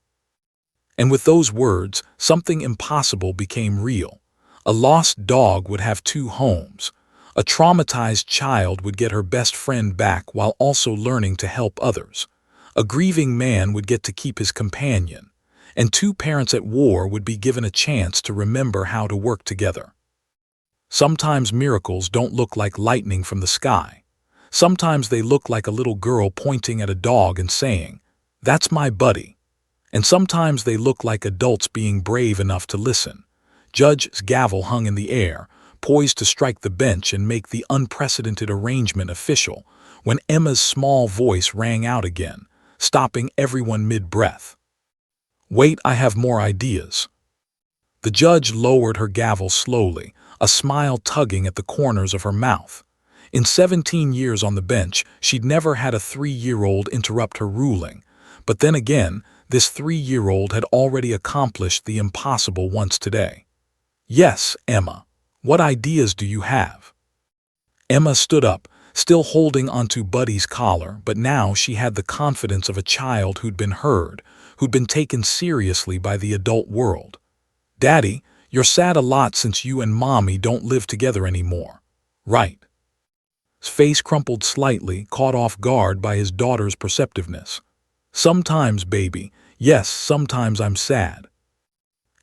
S1: And with those words, something impossible became real. A lost dog would have 2 homes. A traumatized child would get her best friend back while also learning to help others. A grieving man would get to keep his companion. And 2 parents at war would be given a chance to remember how to work together. Sometimes miracles don't look like lightning from the sky. Sometimes they look like a little girl pointing at a dog and saying, "That's my buddy." And sometimes they look like adults being brave enough to listen. Judge's gavel hung in the air, poised to strike the bench and make the unprecedented arrangement official, when Emma's small voice rang out again, stopping everyone mid-breath. "Wait, I have more ideas." The judge lowered her gavel slowly, a smile tugging at the corners of her mouth. In 17 years on the bench, she'd never had a 3-year-old interrupt her ruling. But then again, this 3-year-old had already accomplished the impossible once today. "Yes, Emma. What ideas do you have?" Emma stood up, still holding onto Buddy's collar, but now she had the confidence of a child who'd been heard, who'd been taken seriously by the adult world. "Daddy, you're sad a lot since you and Mommy don't live together anymore, right?" His face crumpled slightly, caught off guard by his daughter's perceptiveness. "Sometimes, baby. Yes, sometimes I'm sad."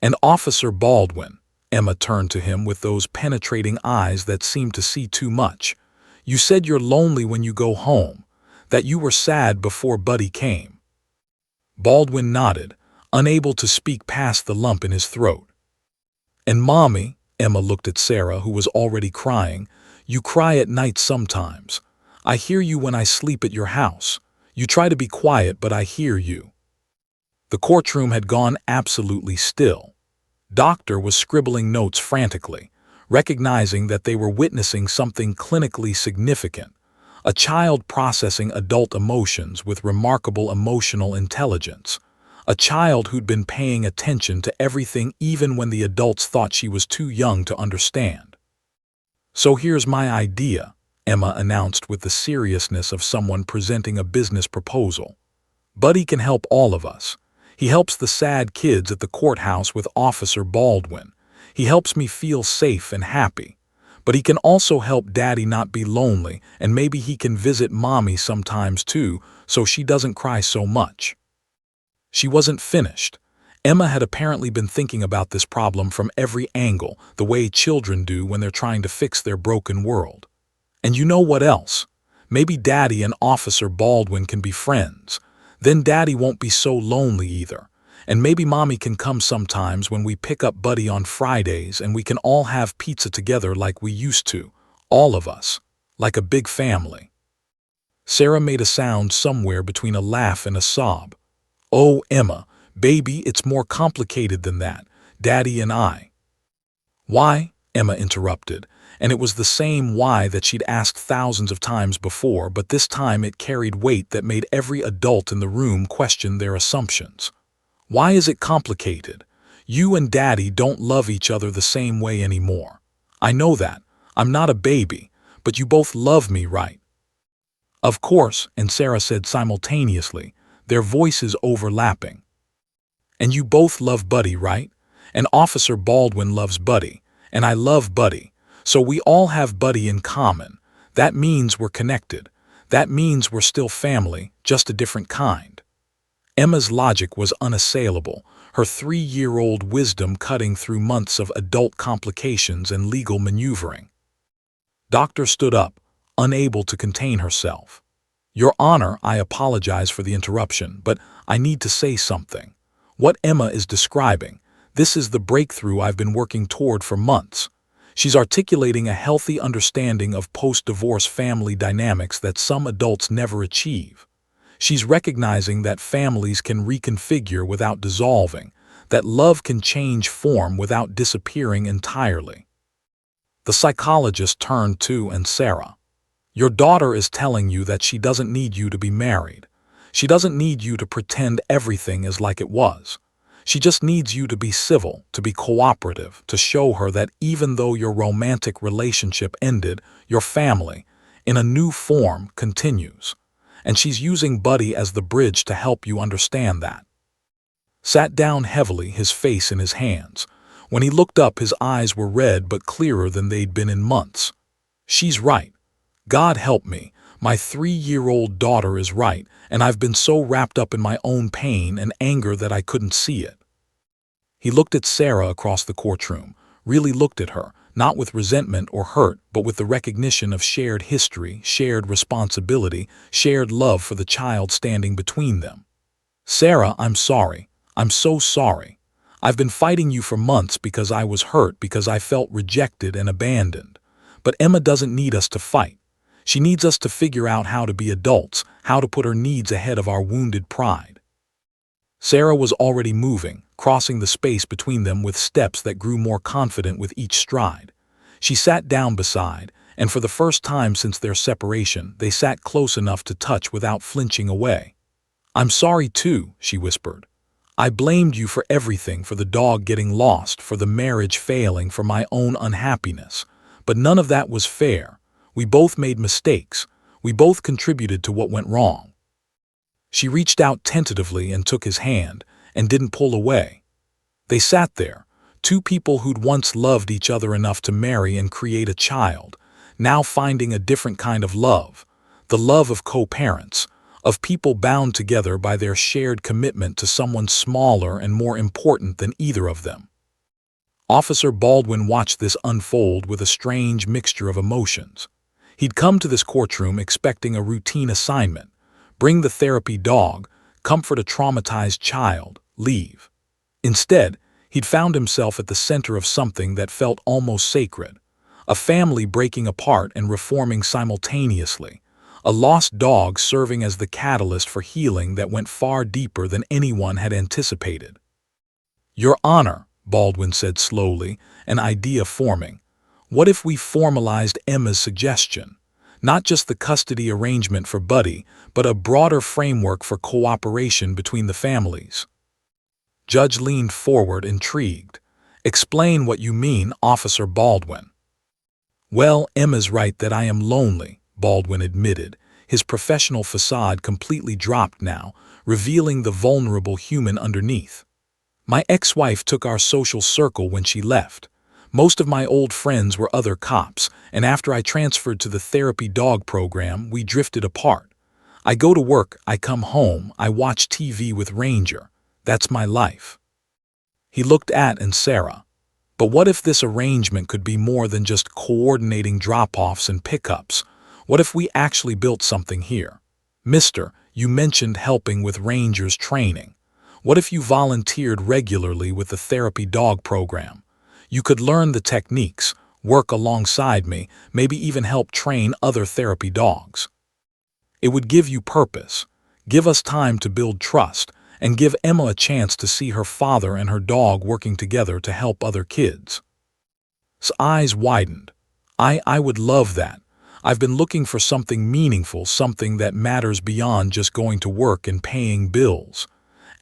S1: "And Officer Baldwin," Emma turned to him with those penetrating eyes that seemed to see too much. "You said you're lonely when you go home, that you were sad before Buddy came." Baldwin nodded, unable to speak past the lump in his throat. "And Mommy," Emma looked at Sarah, who was already crying, "you cry at night sometimes. I hear you when I sleep at your house. You try to be quiet, but I hear you." The courtroom had gone absolutely still. Doctor was scribbling notes frantically, recognizing that they were witnessing something clinically significant, a child processing adult emotions with remarkable emotional intelligence, a child who'd been paying attention to everything even when the adults thought she was too young to understand. "So here's my idea," Emma announced with the seriousness of someone presenting a business proposal. "Buddy can help all of us. He helps the sad kids at the courthouse with Officer Baldwin. He helps me feel safe and happy. But he can also help Daddy not be lonely, and maybe he can visit Mommy sometimes too, so she doesn't cry so much." She wasn't finished. Emma had apparently been thinking about this problem from every angle, the way children do when they're trying to fix their broken world. "And you know what else? Maybe Daddy and Officer Baldwin can be friends. Then Daddy won't be so lonely either. And maybe Mommy can come sometimes when we pick up Buddy on Fridays, and we can all have pizza together like we used to, all of us, like a big family." Sarah made a sound somewhere between a laugh and a sob. "Oh, Emma, baby, it's more complicated than that. Daddy and I." "Why?" Emma interrupted, and it was the same why that she'd asked thousands of times before, but this time it carried weight that made every adult in the room question their assumptions. "Why is it complicated? You and Daddy don't love each other the same way anymore. I know that. I'm not a baby, but you both love me, right?" "Of course," and Sarah said simultaneously, their voices overlapping. "And you both love Buddy, right? And Officer Baldwin loves Buddy, and I love Buddy. So we all have Buddy in common. That means we're connected. That means we're still family, just a different kind." Emma's logic was unassailable, her 3-year-old wisdom cutting through months of adult complications and legal maneuvering. Doctor stood up, unable to contain herself. "Your Honor, I apologize for the interruption, but I need to say something. What Emma is describing, this is the breakthrough I've been working toward for months. She's articulating a healthy understanding of post-divorce family dynamics that some adults never achieve. She's recognizing that families can reconfigure without dissolving, that love can change form without disappearing entirely." The psychologist turned to Sarah. "Your daughter is telling you that she doesn't need you to be married. She doesn't need you to pretend everything is like it was. She just needs you to be civil, to be cooperative, to show her that even though your romantic relationship ended, your family, in a new form, continues. And she's using Buddy as the bridge to help you understand that." Sat down heavily, his face in his hands. When he looked up, his eyes were red but clearer than they'd been in months. "She's right. God help me. My 3-year-old daughter is right, and I've been so wrapped up in my own pain and anger that I couldn't see it." He looked at Sarah across the courtroom, really looked at her, not with resentment or hurt, but with the recognition of shared history, shared responsibility, shared love for the child standing between them. "Sarah, I'm sorry. I'm so sorry. I've been fighting you for months because I was hurt, because I felt rejected and abandoned. But Emma doesn't need us to fight. She needs us to figure out how to be adults, how to put her needs ahead of our wounded pride." Sarah was already moving, crossing the space between them with steps that grew more confident with each stride. She sat down beside, and for the first time since their separation, they sat close enough to touch without flinching away. "I'm sorry too," she whispered. "I blamed you for everything, for the dog getting lost, for the marriage failing, for my own unhappiness. But none of that was fair. We both made mistakes. We both contributed to what went wrong." She reached out tentatively and took his hand, and didn't pull away. They sat there, two people who'd once loved each other enough to marry and create a child, now finding a different kind of love, the love of co-parents, of people bound together by their shared commitment to someone smaller and more important than either of them. Officer Baldwin watched this unfold with a strange mixture of emotions. He'd come to this courtroom expecting a routine assignment: bring the therapy dog, comfort a traumatized child, leave. Instead, he'd found himself at the center of something that felt almost sacred: a family breaking apart and reforming simultaneously, a lost dog serving as the catalyst for healing that went far deeper than anyone had anticipated. "Your Honor," Baldwin said slowly, an idea forming, "what if we formalized Emma's suggestion? Not just the custody arrangement for Buddy, but a broader framework for cooperation between the families." Judge leaned forward, intrigued. "Explain what you mean, Officer Baldwin." "Well, Emma's right that I am lonely," Baldwin admitted, his professional facade completely dropped now, revealing the vulnerable human underneath. "My ex-wife took our social circle when she left. Most of my old friends were other cops, and after I transferred to the therapy dog program, we drifted apart. I go to work, I come home, I watch TV with Ranger. That's my life." He looked at Sarah. "But what if this arrangement could be more than just coordinating drop-offs and pickups? What if we actually built something here? Mister, you mentioned helping with Ranger's training. What if you volunteered regularly with the therapy dog program? You could learn the techniques, work alongside me, maybe even help train other therapy dogs. It would give you purpose, give us time to build trust, and give Emma a chance to see her father and her dog working together to help other kids." His eyes widened. I would love that. I've been looking for something meaningful, something that matters beyond just going to work and paying bills.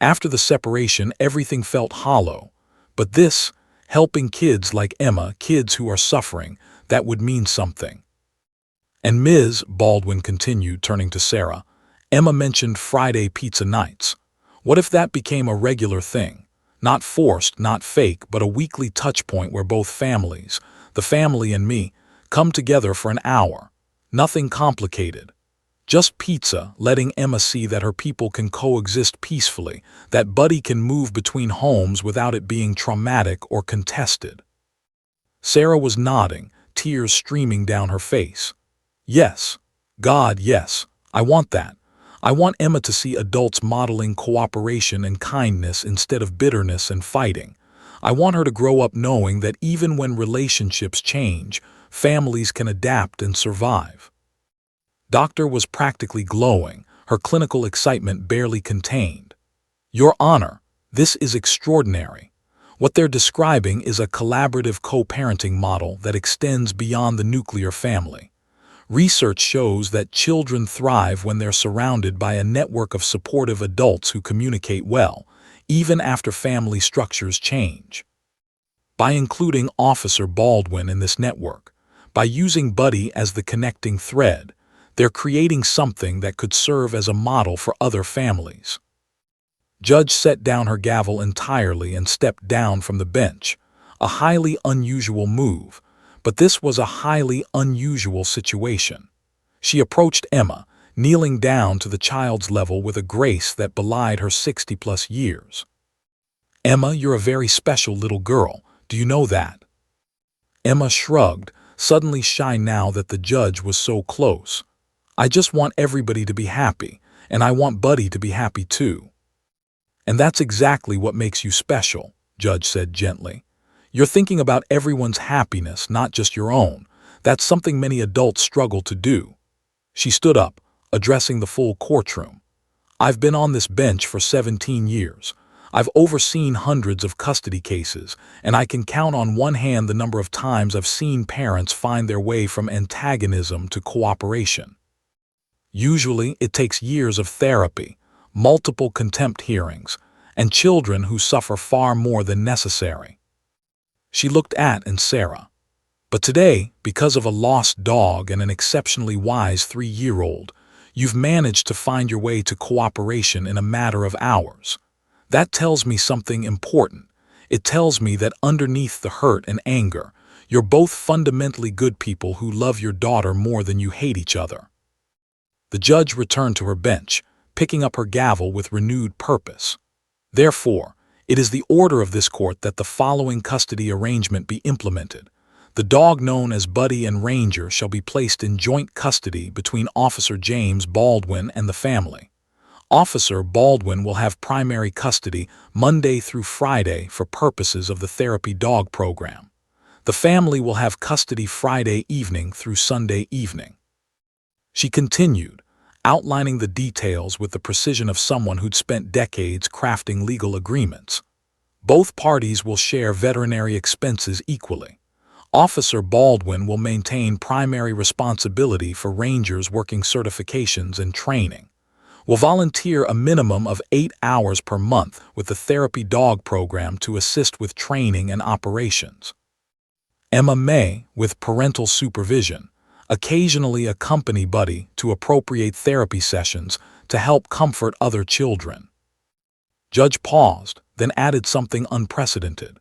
S1: After the separation, everything felt hollow. But this, helping kids like Emma, kids who are suffering, that would mean something. "And Ms. Baldwin continued, turning to Sarah, "Emma mentioned Friday pizza nights. What if that became a regular thing? Not forced, not fake, but a weekly touch point where both families, the family and me, come together for an hour. Nothing complicated. Just pizza, letting Emma see that her people can coexist peacefully, that Buddy can move between homes without it being traumatic or contested." Sarah was nodding, tears streaming down her face. "Yes. God, yes. I want that. I want Emma to see adults modeling cooperation and kindness instead of bitterness and fighting. I want her to grow up knowing that even when relationships change, families can adapt and survive." Doctor was practically glowing, her clinical excitement barely contained. "Your Honor, this is extraordinary. What they're describing is a collaborative co-parenting model that extends beyond the nuclear family. Research shows that children thrive when they're surrounded by a network of supportive adults who communicate well, even after family structures change. By including Officer Baldwin in this network, by using Buddy as the connecting thread, they're creating something that could serve as a model for other families." Judge set down her gavel entirely and stepped down from the bench, a highly unusual move, but this was a highly unusual situation. She approached Emma, kneeling down to the child's level with a grace that belied her 60-plus years. "Emma, you're a very special little girl. Do you know that?" Emma shrugged, suddenly shy now that the judge was so close. I just want everybody to be happy, and I want Buddy to be happy too. And that's exactly what makes you special, Judge said gently. You're thinking about everyone's happiness, not just your own. That's something many adults struggle to do. She stood up, addressing the full courtroom. I've been on this bench for 17 years. I've overseen hundreds of custody cases, and I can count on one hand the number of times I've seen parents find their way from antagonism to cooperation. Usually, it takes years of therapy, multiple contempt hearings, and children who suffer far more than necessary. She looked at Sarah. But today, because of a lost dog and an exceptionally wise 3-year-old, you've managed to find your way to cooperation in a matter of hours. That tells me something important. It tells me that underneath the hurt and anger, you're both fundamentally good people who love your daughter more than you hate each other. The judge returned to her bench, picking up her gavel with renewed purpose. Therefore, it is the order of this court that the following custody arrangement be implemented. The dog known as Buddy and Ranger shall be placed in joint custody between Officer James Baldwin and the family. Officer Baldwin will have primary custody Monday through Friday for purposes of the therapy dog program. The family will have custody Friday evening through Sunday evening. She continued, outlining the details with the precision of someone who'd spent decades crafting legal agreements. Both parties will share veterinary expenses equally. Officer Baldwin will maintain primary responsibility for Rangers working certifications and training. Will volunteer a minimum of 8 hours per month with the therapy dog program to assist with training and operations. Emma may, with parental supervision, occasionally accompany Buddy to appropriate therapy sessions to help comfort other children. Judge paused, then added something unprecedented.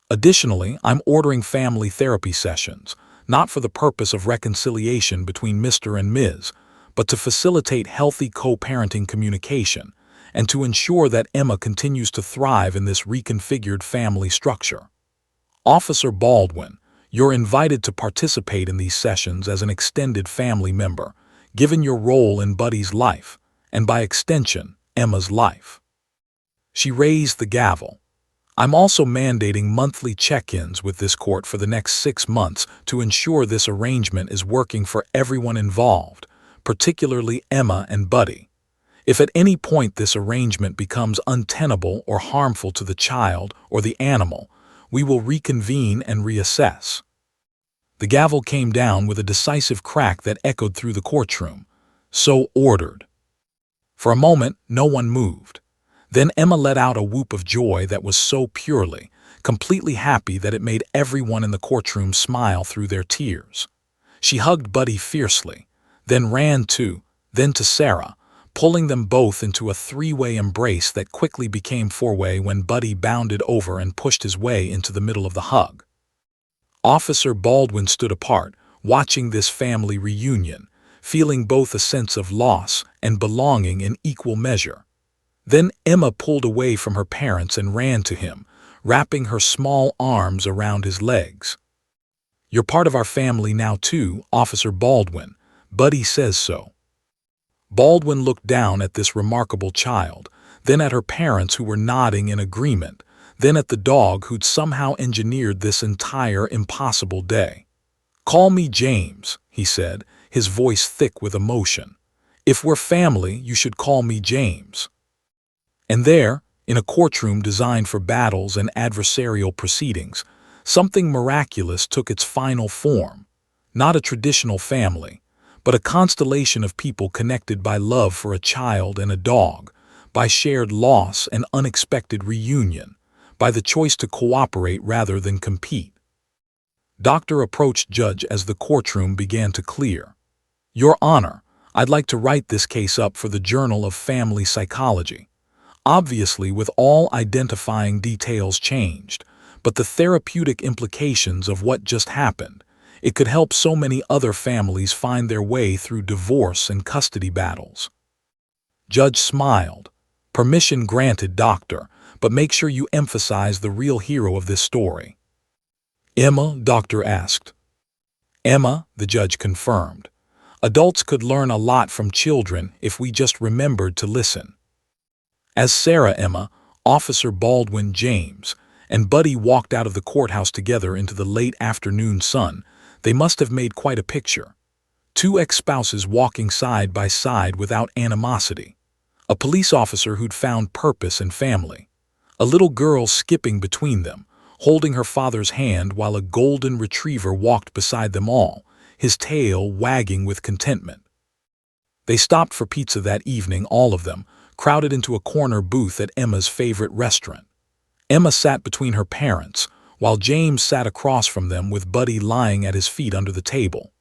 S1: Additionally, I'm ordering family therapy sessions, not for the purpose of reconciliation between Mr. and Ms., but to facilitate healthy co-parenting communication and to ensure that Emma continues to thrive in this reconfigured family structure. Officer Baldwin, you're invited to participate in these sessions as an extended family member, given your role in Buddy's life, and by extension, Emma's life. She raised the gavel. I'm also mandating monthly check-ins with this court for the next 6 months to ensure this arrangement is working for everyone involved, particularly Emma and Buddy. If at any point this arrangement becomes untenable or harmful to the child or the animal, we will reconvene and reassess. The gavel came down with a decisive crack that echoed through the courtroom. So ordered. For a moment, no one moved. Then Emma let out a whoop of joy that was so purely, completely happy that it made everyone in the courtroom smile through their tears. She hugged Buddy fiercely, then ran then to Sarah, pulling them both into a 3-way embrace that quickly became 4-way when Buddy bounded over and pushed his way into the middle of the hug. Officer Baldwin stood apart, watching this family reunion, feeling both a sense of loss and belonging in equal measure. Then Emma pulled away from her parents and ran to him, wrapping her small arms around his legs. You're part of our family now too, Officer Baldwin. Buddy says so. Baldwin looked down at this remarkable child, then at her parents who were nodding in agreement, then at the dog who'd somehow engineered this entire impossible day. Call me James, he said, his voice thick with emotion. If we're family, you should call me James. And there, in a courtroom designed for battles and adversarial proceedings, something miraculous took its final form. Not a traditional family, but a constellation of people connected by love for a child and a dog, by shared loss and unexpected reunion, by the choice to cooperate rather than compete. Doctor approached Judge as the courtroom began to clear. Your Honor, I'd like to write this case up for the Journal of Family Psychology. Obviously, with all identifying details changed, but the therapeutic implications of what just happened, it could help so many other families find their way through divorce and custody battles. Judge smiled. Permission granted, Doctor, but make sure you emphasize the real hero of this story. Emma, doctor asked. Emma, the judge confirmed. Adults could learn a lot from children if we just remembered to listen. As Sarah, Emma, Officer Baldwin, James, and Buddy walked out of the courthouse together into the late afternoon sun, they must have made quite a picture. Two ex-spouses walking side by side without animosity. A police officer who'd found purpose and family. A little girl skipping between them, holding her father's hand while a golden retriever walked beside them all, his tail wagging with contentment. They stopped for pizza that evening, all of them, crowded into a corner booth at Emma's favorite restaurant. Emma sat between her parents, while James sat across from them with Buddy lying at his feet under the table.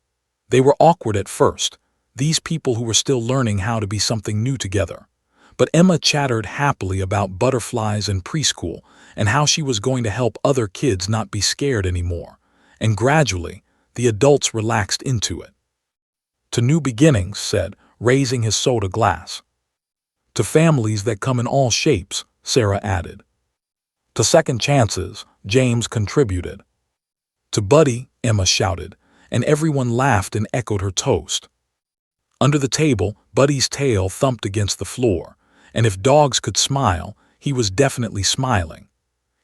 S1: They were awkward at first, these people who were still learning how to be something new together. But Emma chattered happily about butterflies and preschool and how she was going to help other kids not be scared anymore. And gradually, the adults relaxed into it. To new beginnings, said, raising his soda glass. To families that come in all shapes, Sarah added. To second chances, James contributed. To Buddy, Emma shouted, and everyone laughed and echoed her toast. Under the table, Buddy's tail thumped against the floor, and if dogs could smile, he was definitely smiling.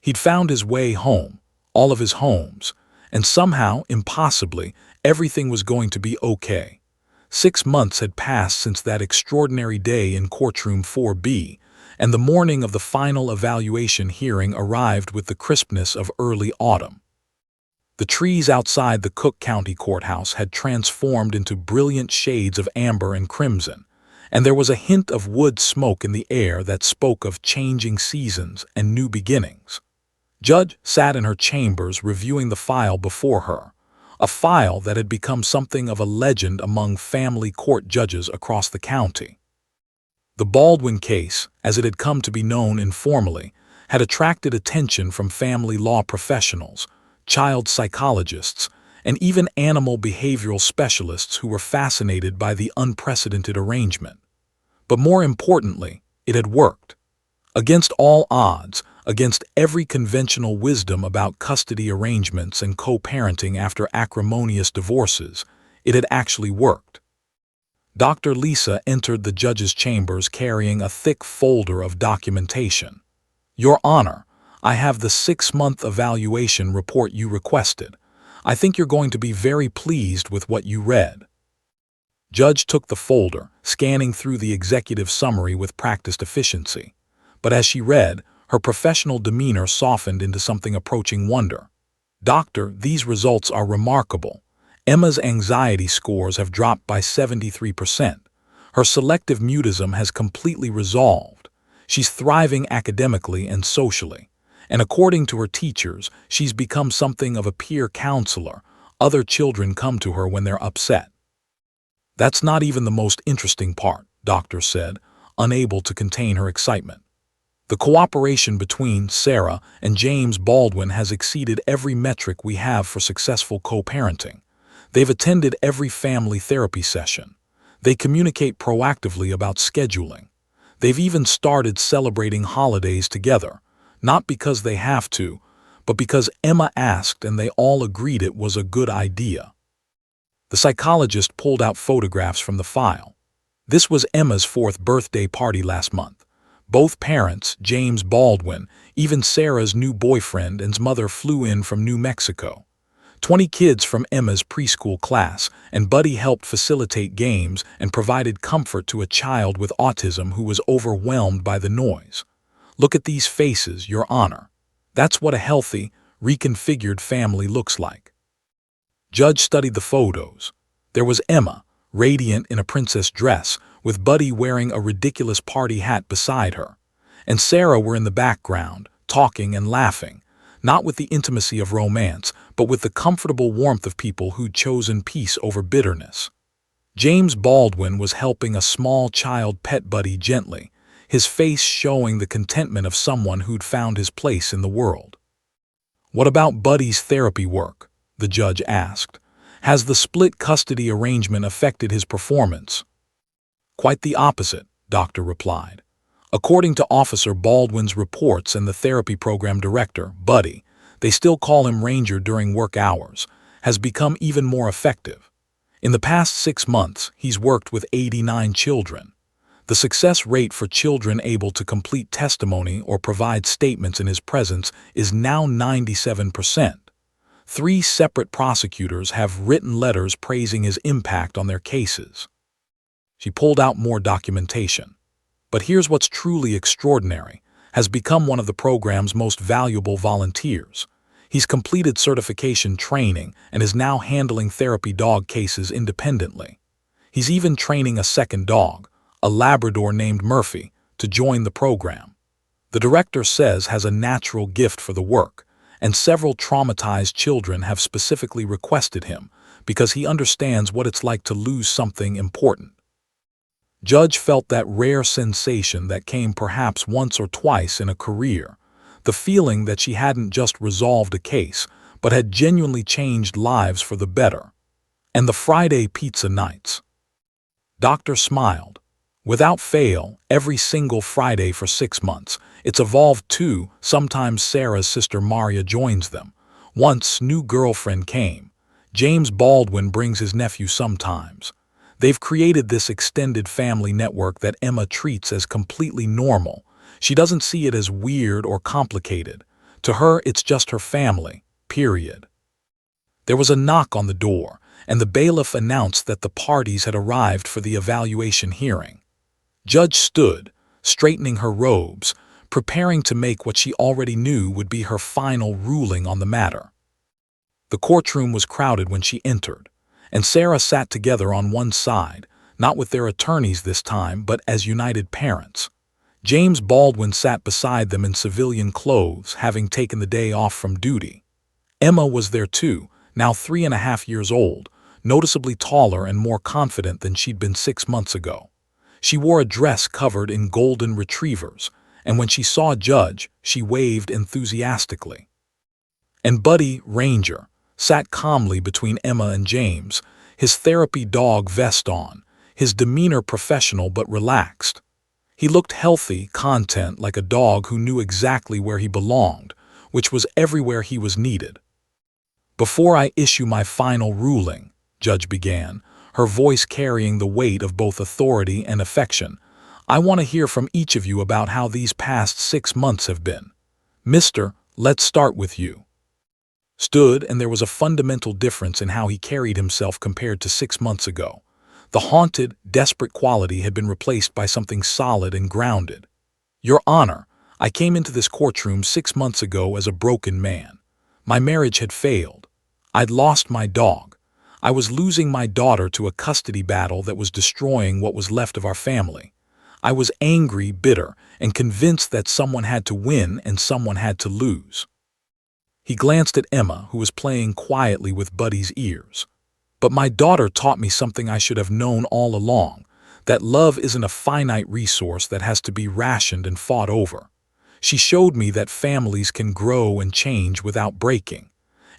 S1: He'd found his way home, all of his homes, and somehow, impossibly, everything was going to be okay. 6 months had passed since that extraordinary day in courtroom 4B, and the morning of the final evaluation hearing arrived with the crispness of early autumn. The trees outside the Cook County Courthouse had transformed into brilliant shades of amber and crimson, and there was a hint of wood smoke in the air that spoke of changing seasons and new beginnings. Judge sat in her chambers reviewing the file before her, a file that had become something of a legend among family court judges across the county. The Baldwin case, as it had come to be known informally, had attracted attention from family law professionals, child psychologists, and even animal behavioral specialists who were fascinated by the unprecedented arrangement. But more importantly, it had worked. Against all odds, against every conventional wisdom about custody arrangements and co-parenting after acrimonious divorces, it had actually worked. Dr. Lisa entered the judge's chambers carrying a thick folder of documentation. Your Honor, I have the 6-month evaluation report you requested. I think you're going to be very pleased with what you read. Judge took the folder, scanning through the executive summary with practiced efficiency. But as she read, her professional demeanor softened into something approaching wonder. Doctor, these results are remarkable. Emma's anxiety scores have dropped by 73%. Her selective mutism has completely resolved. She's thriving academically and socially. And according to her teachers, she's become something of a peer counselor. Other children come to her when they're upset. That's not even the most interesting part, Doctor said, unable to contain her excitement. The cooperation between Sarah and James Baldwin has exceeded every metric we have for successful co-parenting. They've attended every family therapy session. They communicate proactively about scheduling. They've even started celebrating holidays together, not because they have to, but because Emma asked and they all agreed it was a good idea. The psychologist pulled out photographs from the file. This was Emma's 4th birthday party last month. Both parents, James Baldwin, even Sarah's new boyfriend and his mother flew in from New Mexico. 20 kids from Emma's preschool class, and Buddy helped facilitate games and provided comfort to a child with autism who was overwhelmed by the noise. Look at these faces, Your Honor. That's what a healthy, reconfigured family looks like. Judge studied the photos. There was Emma, radiant in a princess dress, with Buddy wearing a ridiculous party hat beside her. And Sarah were in the background, talking and laughing, not with the intimacy of romance, but with the comfortable warmth of people who'd chosen peace over bitterness. James Baldwin was helping a small child pet Buddy gently, his face showing the contentment of someone who'd found his place in the world. What about Buddy's therapy work? The judge asked. Has the split custody arrangement affected his performance? Quite the opposite, Doctor replied. According to Officer Baldwin's reports and the therapy program director, Buddy, they still call him Ranger during work hours, has become even more effective. In the past 6 months, he's worked with 89 children. The success rate for children able to complete testimony or provide statements in his presence is now 97%. 3 separate prosecutors have written letters praising his impact on their cases. She pulled out more documentation. But here's what's truly extraordinary: has become one of the program's most valuable volunteers. He's completed certification training and is now handling therapy dog cases independently. He's even training a second dog, a Labrador named Murphy, to join the program. The director says has a natural gift for the work, and several traumatized children have specifically requested him because he understands what it's like to lose something important. Judge felt that rare sensation that came perhaps once or twice in a career, the feeling that she hadn't just resolved a case, but had genuinely changed lives for the better. And the Friday pizza nights. Doctor smiled. Without fail, every single Friday for 6 months, it's evolved too. Sometimes Sarah's sister Maria joins them. Once, new girlfriend came. James Baldwin brings his nephew sometimes. They've created this extended family network that Emma treats as completely normal. She doesn't see it as weird or complicated. To her, it's just her family, period. There was a knock on the door, and the bailiff announced that the parties had arrived for the evaluation hearing. Judge stood, straightening her robes, preparing to make what she already knew would be her final ruling on the matter. The courtroom was crowded when she entered, and Sarah sat together on one side, not with their attorneys this time, but as united parents. James Baldwin sat beside them in civilian clothes, having taken the day off from duty. Emma was there too, now 3.5 years old, noticeably taller and more confident than she'd been 6 months ago. She wore a dress covered in golden retrievers, and when she saw Judge, she waved enthusiastically. And Buddy, Ranger, sat calmly between Emma and James, his therapy dog vest on, his demeanor professional but relaxed. He looked healthy, content, like a dog who knew exactly where he belonged, which was everywhere he was needed. "Before I issue my final ruling," Judge began, her voice carrying the weight of both authority and affection, "I want to hear from each of you about how these past 6 months have been. Mister, let's start with you." Stood, and there was a fundamental difference in how he carried himself compared to 6 months ago. The haunted, desperate quality had been replaced by something solid and grounded. "Your Honor, I came into this courtroom 6 months ago as a broken man. My marriage had failed. I'd lost my dog. I was losing my daughter to a custody battle that was destroying what was left of our family. I was angry, bitter, and convinced that someone had to win and someone had to lose." He glanced at Emma, who was playing quietly with Buddy's ears. "But my daughter taught me something I should have known all along, that love isn't a finite resource that has to be rationed and fought over. She showed me that families can grow and change without breaking.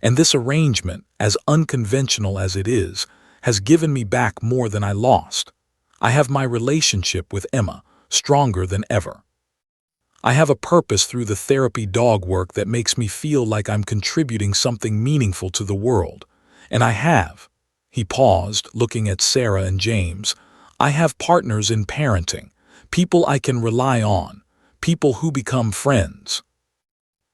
S1: And this arrangement, as unconventional as it is, has given me back more than I lost. I have my relationship with Emma, stronger than ever. I have a purpose through the therapy dog work that makes me feel like I'm contributing something meaningful to the world. And I have." He paused, looking at Sarah and James. "I have partners in parenting, people I can rely on, people who become friends."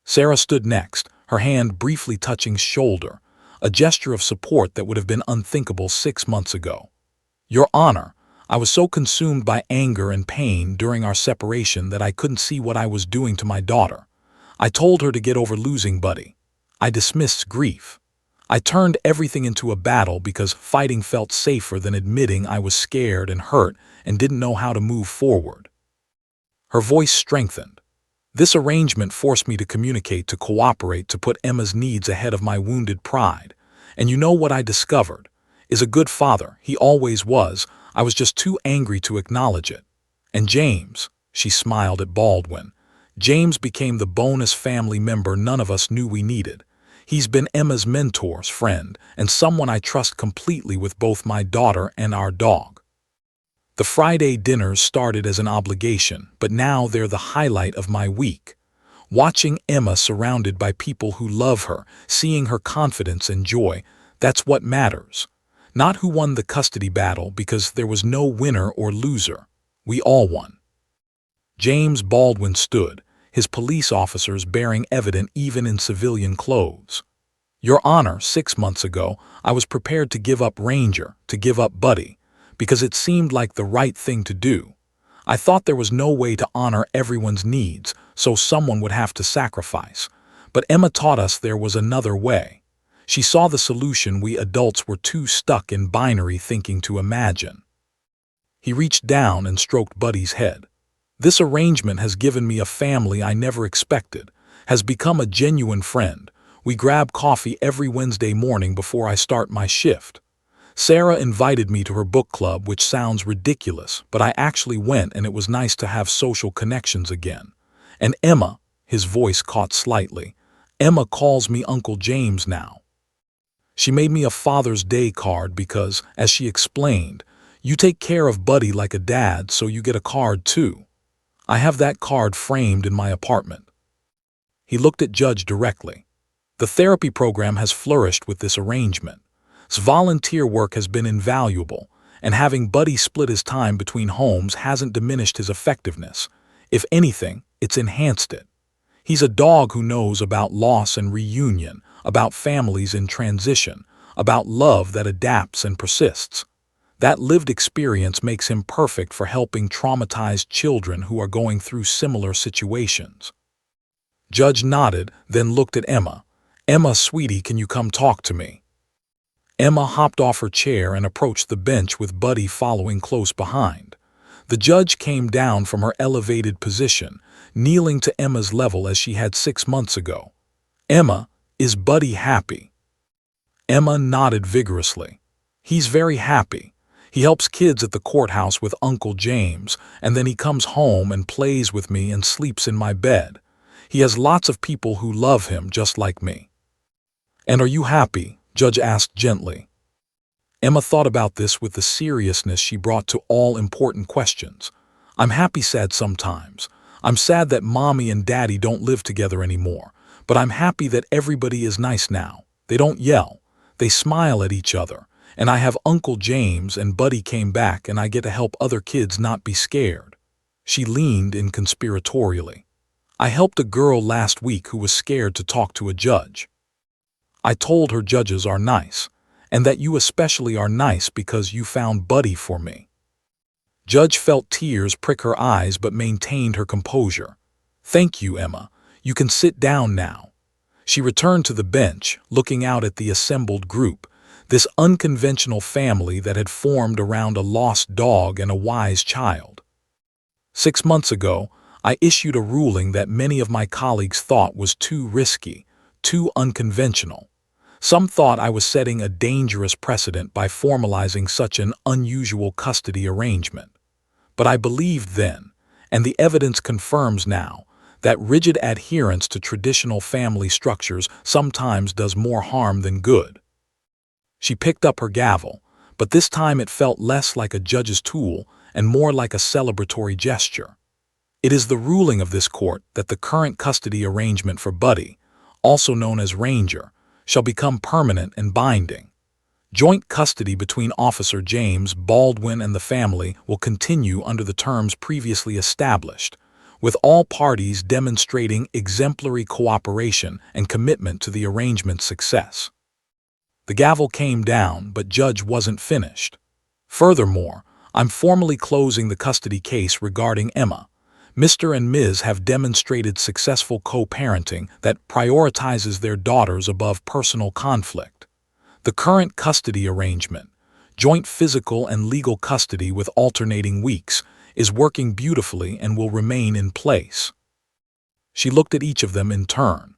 S1: Sarah stood next, her hand briefly touching his shoulder, a gesture of support that would have been unthinkable 6 months ago. "Your Honor, I was so consumed by anger and pain during our separation that I couldn't see what I was doing to my daughter. I told her to get over losing Buddy. I dismissed grief. I turned everything into a battle because fighting felt safer than admitting I was scared and hurt and didn't know how to move forward." Her voice strengthened. "This arrangement forced me to communicate, to cooperate, to put Emma's needs ahead of my wounded pride. And you know what I discovered? Is a good father. He always was. I was just too angry to acknowledge it. And James," she smiled at Baldwin, "James became the bonus family member none of us knew we needed. He's been Emma's mentor, friend, and someone I trust completely with both my daughter and our dog." The Friday dinners started as an obligation, but now they're the highlight of my week. Watching Emma surrounded by people who love her, seeing her confidence and joy, that's what matters. Not who won the custody battle, because there was no winner or loser. We all won. James Baldwin stood, his police officers bearing evidence even in civilian clothes. Your Honor, 6 months ago, I was prepared to give up Ranger, to give up Buddy, because it seemed like the right thing to do. I thought there was no way to honor everyone's needs, so someone would have to sacrifice. But Emma taught us there was another way. She saw the solution we adults were too stuck in binary thinking to imagine. He reached down and stroked Buddy's head. This arrangement has given me a family I never expected, has become a genuine friend. We grab coffee every Wednesday morning before I start my shift. Sarah invited me to her book club, which sounds ridiculous, but I actually went, and it was nice to have social connections again. And Emma, his voice caught slightly, Emma calls me Uncle James now. She made me a Father's Day card because, as she explained, you take care of Buddy like a dad, so you get a card too. I have that card framed in my apartment. He looked at Judge directly. The therapy program has flourished with this arrangement. Volunteer work has been invaluable, and having Buddy split his time between homes hasn't diminished his effectiveness. If anything, it's enhanced it. He's a dog who knows about loss and reunion, about families in transition, about love that adapts and persists. That lived experience makes him perfect for helping traumatized children who are going through similar situations. Judge nodded, then looked at Emma. Emma, sweetie, can you come talk to me? Emma hopped off her chair and approached the bench with Buddy following close behind. The judge came down from her elevated position, kneeling to Emma's level as she had 6 months ago. Emma, is Buddy happy? Emma nodded vigorously. He's very happy. He helps kids at the courthouse with Uncle James, and then he comes home and plays with me and sleeps in my bed. He has lots of people who love him just like me. And are you happy? Judge asked gently. Emma thought about this with the seriousness she brought to all important questions. I'm happy, sad sometimes. I'm sad that Mommy and Daddy don't live together anymore, but I'm happy that everybody is nice now. They don't yell. They smile at each other. And I have Uncle James, and Buddy came back, and I get to help other kids not be scared. She leaned in conspiratorially. I helped a girl last week who was scared to talk to a judge. I told her judges are nice, and that you especially are nice because you found Buddy for me. Judge felt tears prick her eyes but maintained her composure. Thank you, Emma. You can sit down now. She returned to the bench, looking out at the assembled group, this unconventional family that had formed around a lost dog and a wise child. 6 months ago, I issued a ruling that many of my colleagues thought was too risky, too unconventional. Some thought I was setting a dangerous precedent by formalizing such an unusual custody arrangement. But I believed then, and the evidence confirms now, that rigid adherence to traditional family structures sometimes does more harm than good. She picked up her gavel, but this time it felt less like a judge's tool and more like a celebratory gesture. It is the ruling of this court that the current custody arrangement for Buddy, also known as Ranger, shall become permanent and binding. Joint custody between Officer James Baldwin and the family will continue under the terms previously established, with all parties demonstrating exemplary cooperation and commitment to the arrangement's success. The gavel came down, but Judge wasn't finished. Furthermore, I'm formally closing the custody case regarding Emma. Mr. and Ms. have demonstrated successful co-parenting that prioritizes their daughters above personal conflict. The current custody arrangement, joint physical and legal custody with alternating weeks, is working beautifully and will remain in place. She looked at each of them in turn.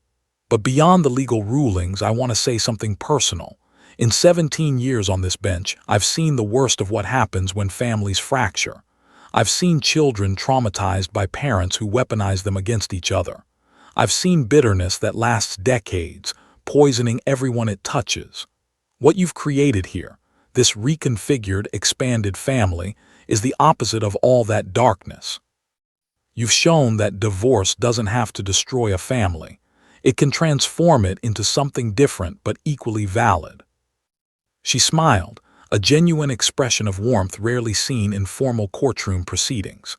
S1: But beyond the legal rulings, I want to say something personal. In 17 years on this bench, I've seen the worst of what happens when families fracture. I've seen children traumatized by parents who weaponize them against each other. I've seen bitterness that lasts decades, poisoning everyone it touches. What you've created here, this reconfigured, expanded family, is the opposite of all that darkness. You've shown that divorce doesn't have to destroy a family. It can transform it into something different but equally valid." She smiled, a genuine expression of warmth rarely seen in formal courtroom proceedings.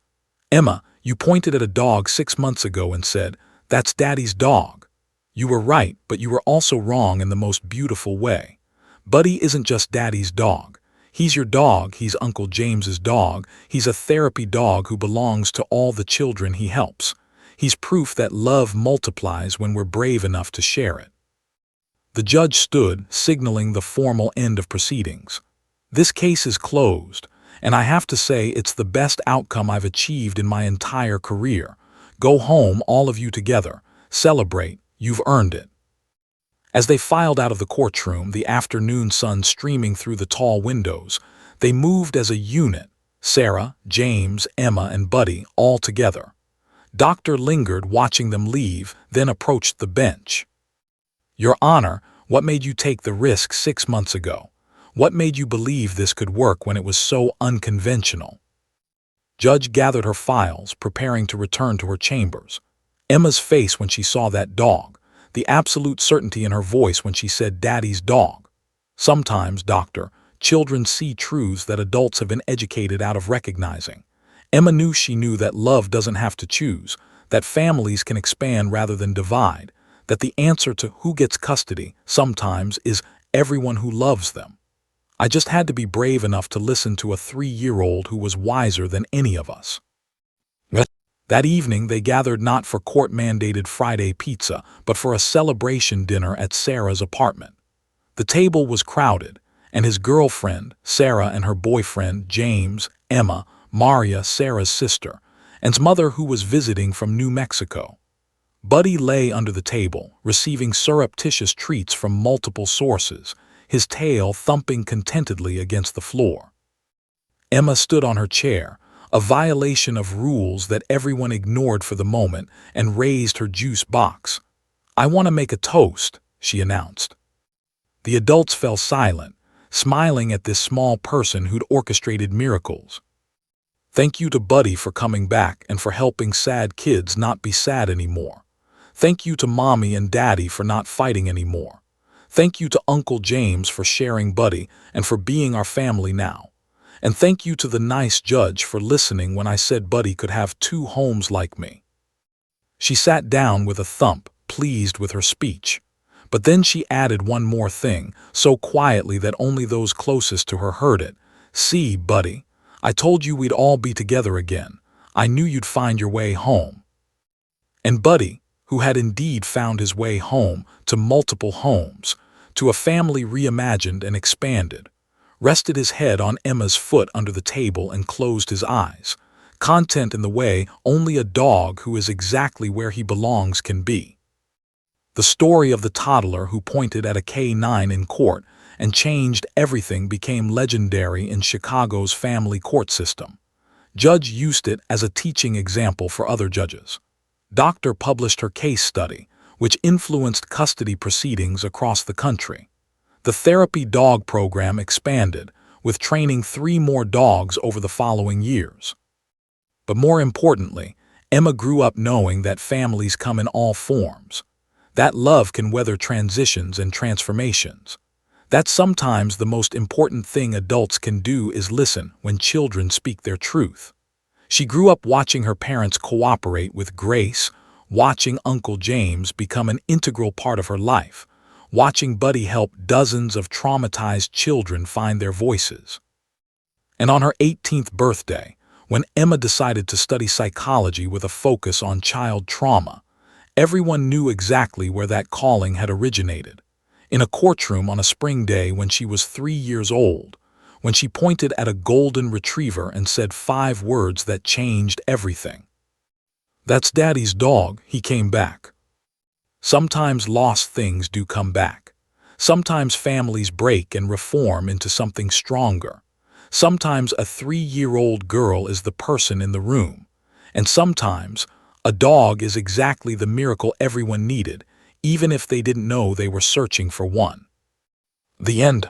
S1: "Emma, you pointed at a dog 6 months ago and said, 'That's Daddy's dog.' You were right, but you were also wrong in the most beautiful way. Buddy isn't just Daddy's dog. He's your dog, he's Uncle James's dog, he's a therapy dog who belongs to all the children he helps. He's proof that love multiplies when we're brave enough to share it." The judge stood, signaling the formal end of proceedings. "This case is closed, and I have to say it's the best outcome I've achieved in my entire career. Go home, all of you together. Celebrate. You've earned it." As they filed out of the courtroom, the afternoon sun streaming through the tall windows, they moved as a unit, Sarah, James, Emma, and Buddy, all together. Doctor lingered, watching them leave, then approached the bench. "Your Honor, what made you take the risk 6 months ago? What made you believe this could work when it was so unconventional?" Judge gathered her files, preparing to return to her chambers. Emma's face when she saw that dog, the absolute certainty in her voice when she said Daddy's dog. "Sometimes, Doctor, children see truths that adults have been educated out of recognizing." Emma knew she knew that love doesn't have to choose, that families can expand rather than divide, that the answer to who gets custody sometimes is everyone who loves them. "I just had to be brave enough to listen to a 3-year-old who was wiser than any of us." That evening they gathered not for court-mandated Friday pizza, but for a celebration dinner at Sarah's apartment. The table was crowded, and his girlfriend, Sarah, and her boyfriend, James, Emma, Maria, Sarah's sister, and his mother who was visiting from New Mexico. Buddy lay under the table, receiving surreptitious treats from multiple sources, his tail thumping contentedly against the floor. Emma stood on her chair, a violation of rules that everyone ignored for the moment, and raised her juice box. "I want to make a toast," she announced. The adults fell silent, smiling at this small person who'd orchestrated miracles. "Thank you to Buddy for coming back and for helping sad kids not be sad anymore. Thank you to Mommy and Daddy for not fighting anymore. Thank you to Uncle James for sharing Buddy and for being our family now. And thank you to the nice judge for listening when I said Buddy could have 2 homes like me." She sat down with a thump, pleased with her speech. But then she added one more thing, so quietly that only those closest to her heard it. "See, Buddy, I told you we'd all be together again. I knew you'd find your way home." And Buddy, who had indeed found his way home, to multiple homes, to a family reimagined and expanded, rested his head on Emma's foot under the table and closed his eyes, content in the way only a dog who is exactly where he belongs can be. The story of the toddler who pointed at a K9 in court and changed everything became legendary in Chicago's family court system. Judge used it as a teaching example for other judges. Doctor published her case study, which influenced custody proceedings across the country. The therapy dog program expanded, with training 3 more dogs over the following years. But more importantly, Emma grew up knowing that families come in all forms, that love can weather transitions and transformations, that sometimes the most important thing adults can do is listen when children speak their truth. She grew up watching her parents cooperate with grace, watching Uncle James become an integral part of her life, watching Buddy help dozens of traumatized children find their voices. And on her 18th birthday, when Emma decided to study psychology with a focus on child trauma, everyone knew exactly where that calling had originated. In a courtroom on a spring day when she was 3 years old, when she pointed at a golden retriever and said 5 words that changed everything. "That's Daddy's dog," he came back. Sometimes lost things do come back. Sometimes families break and reform into something stronger. Sometimes a 3-year-old girl is the person in the room. And sometimes a dog is exactly the miracle everyone needed, even if they didn't know they were searching for one. The end.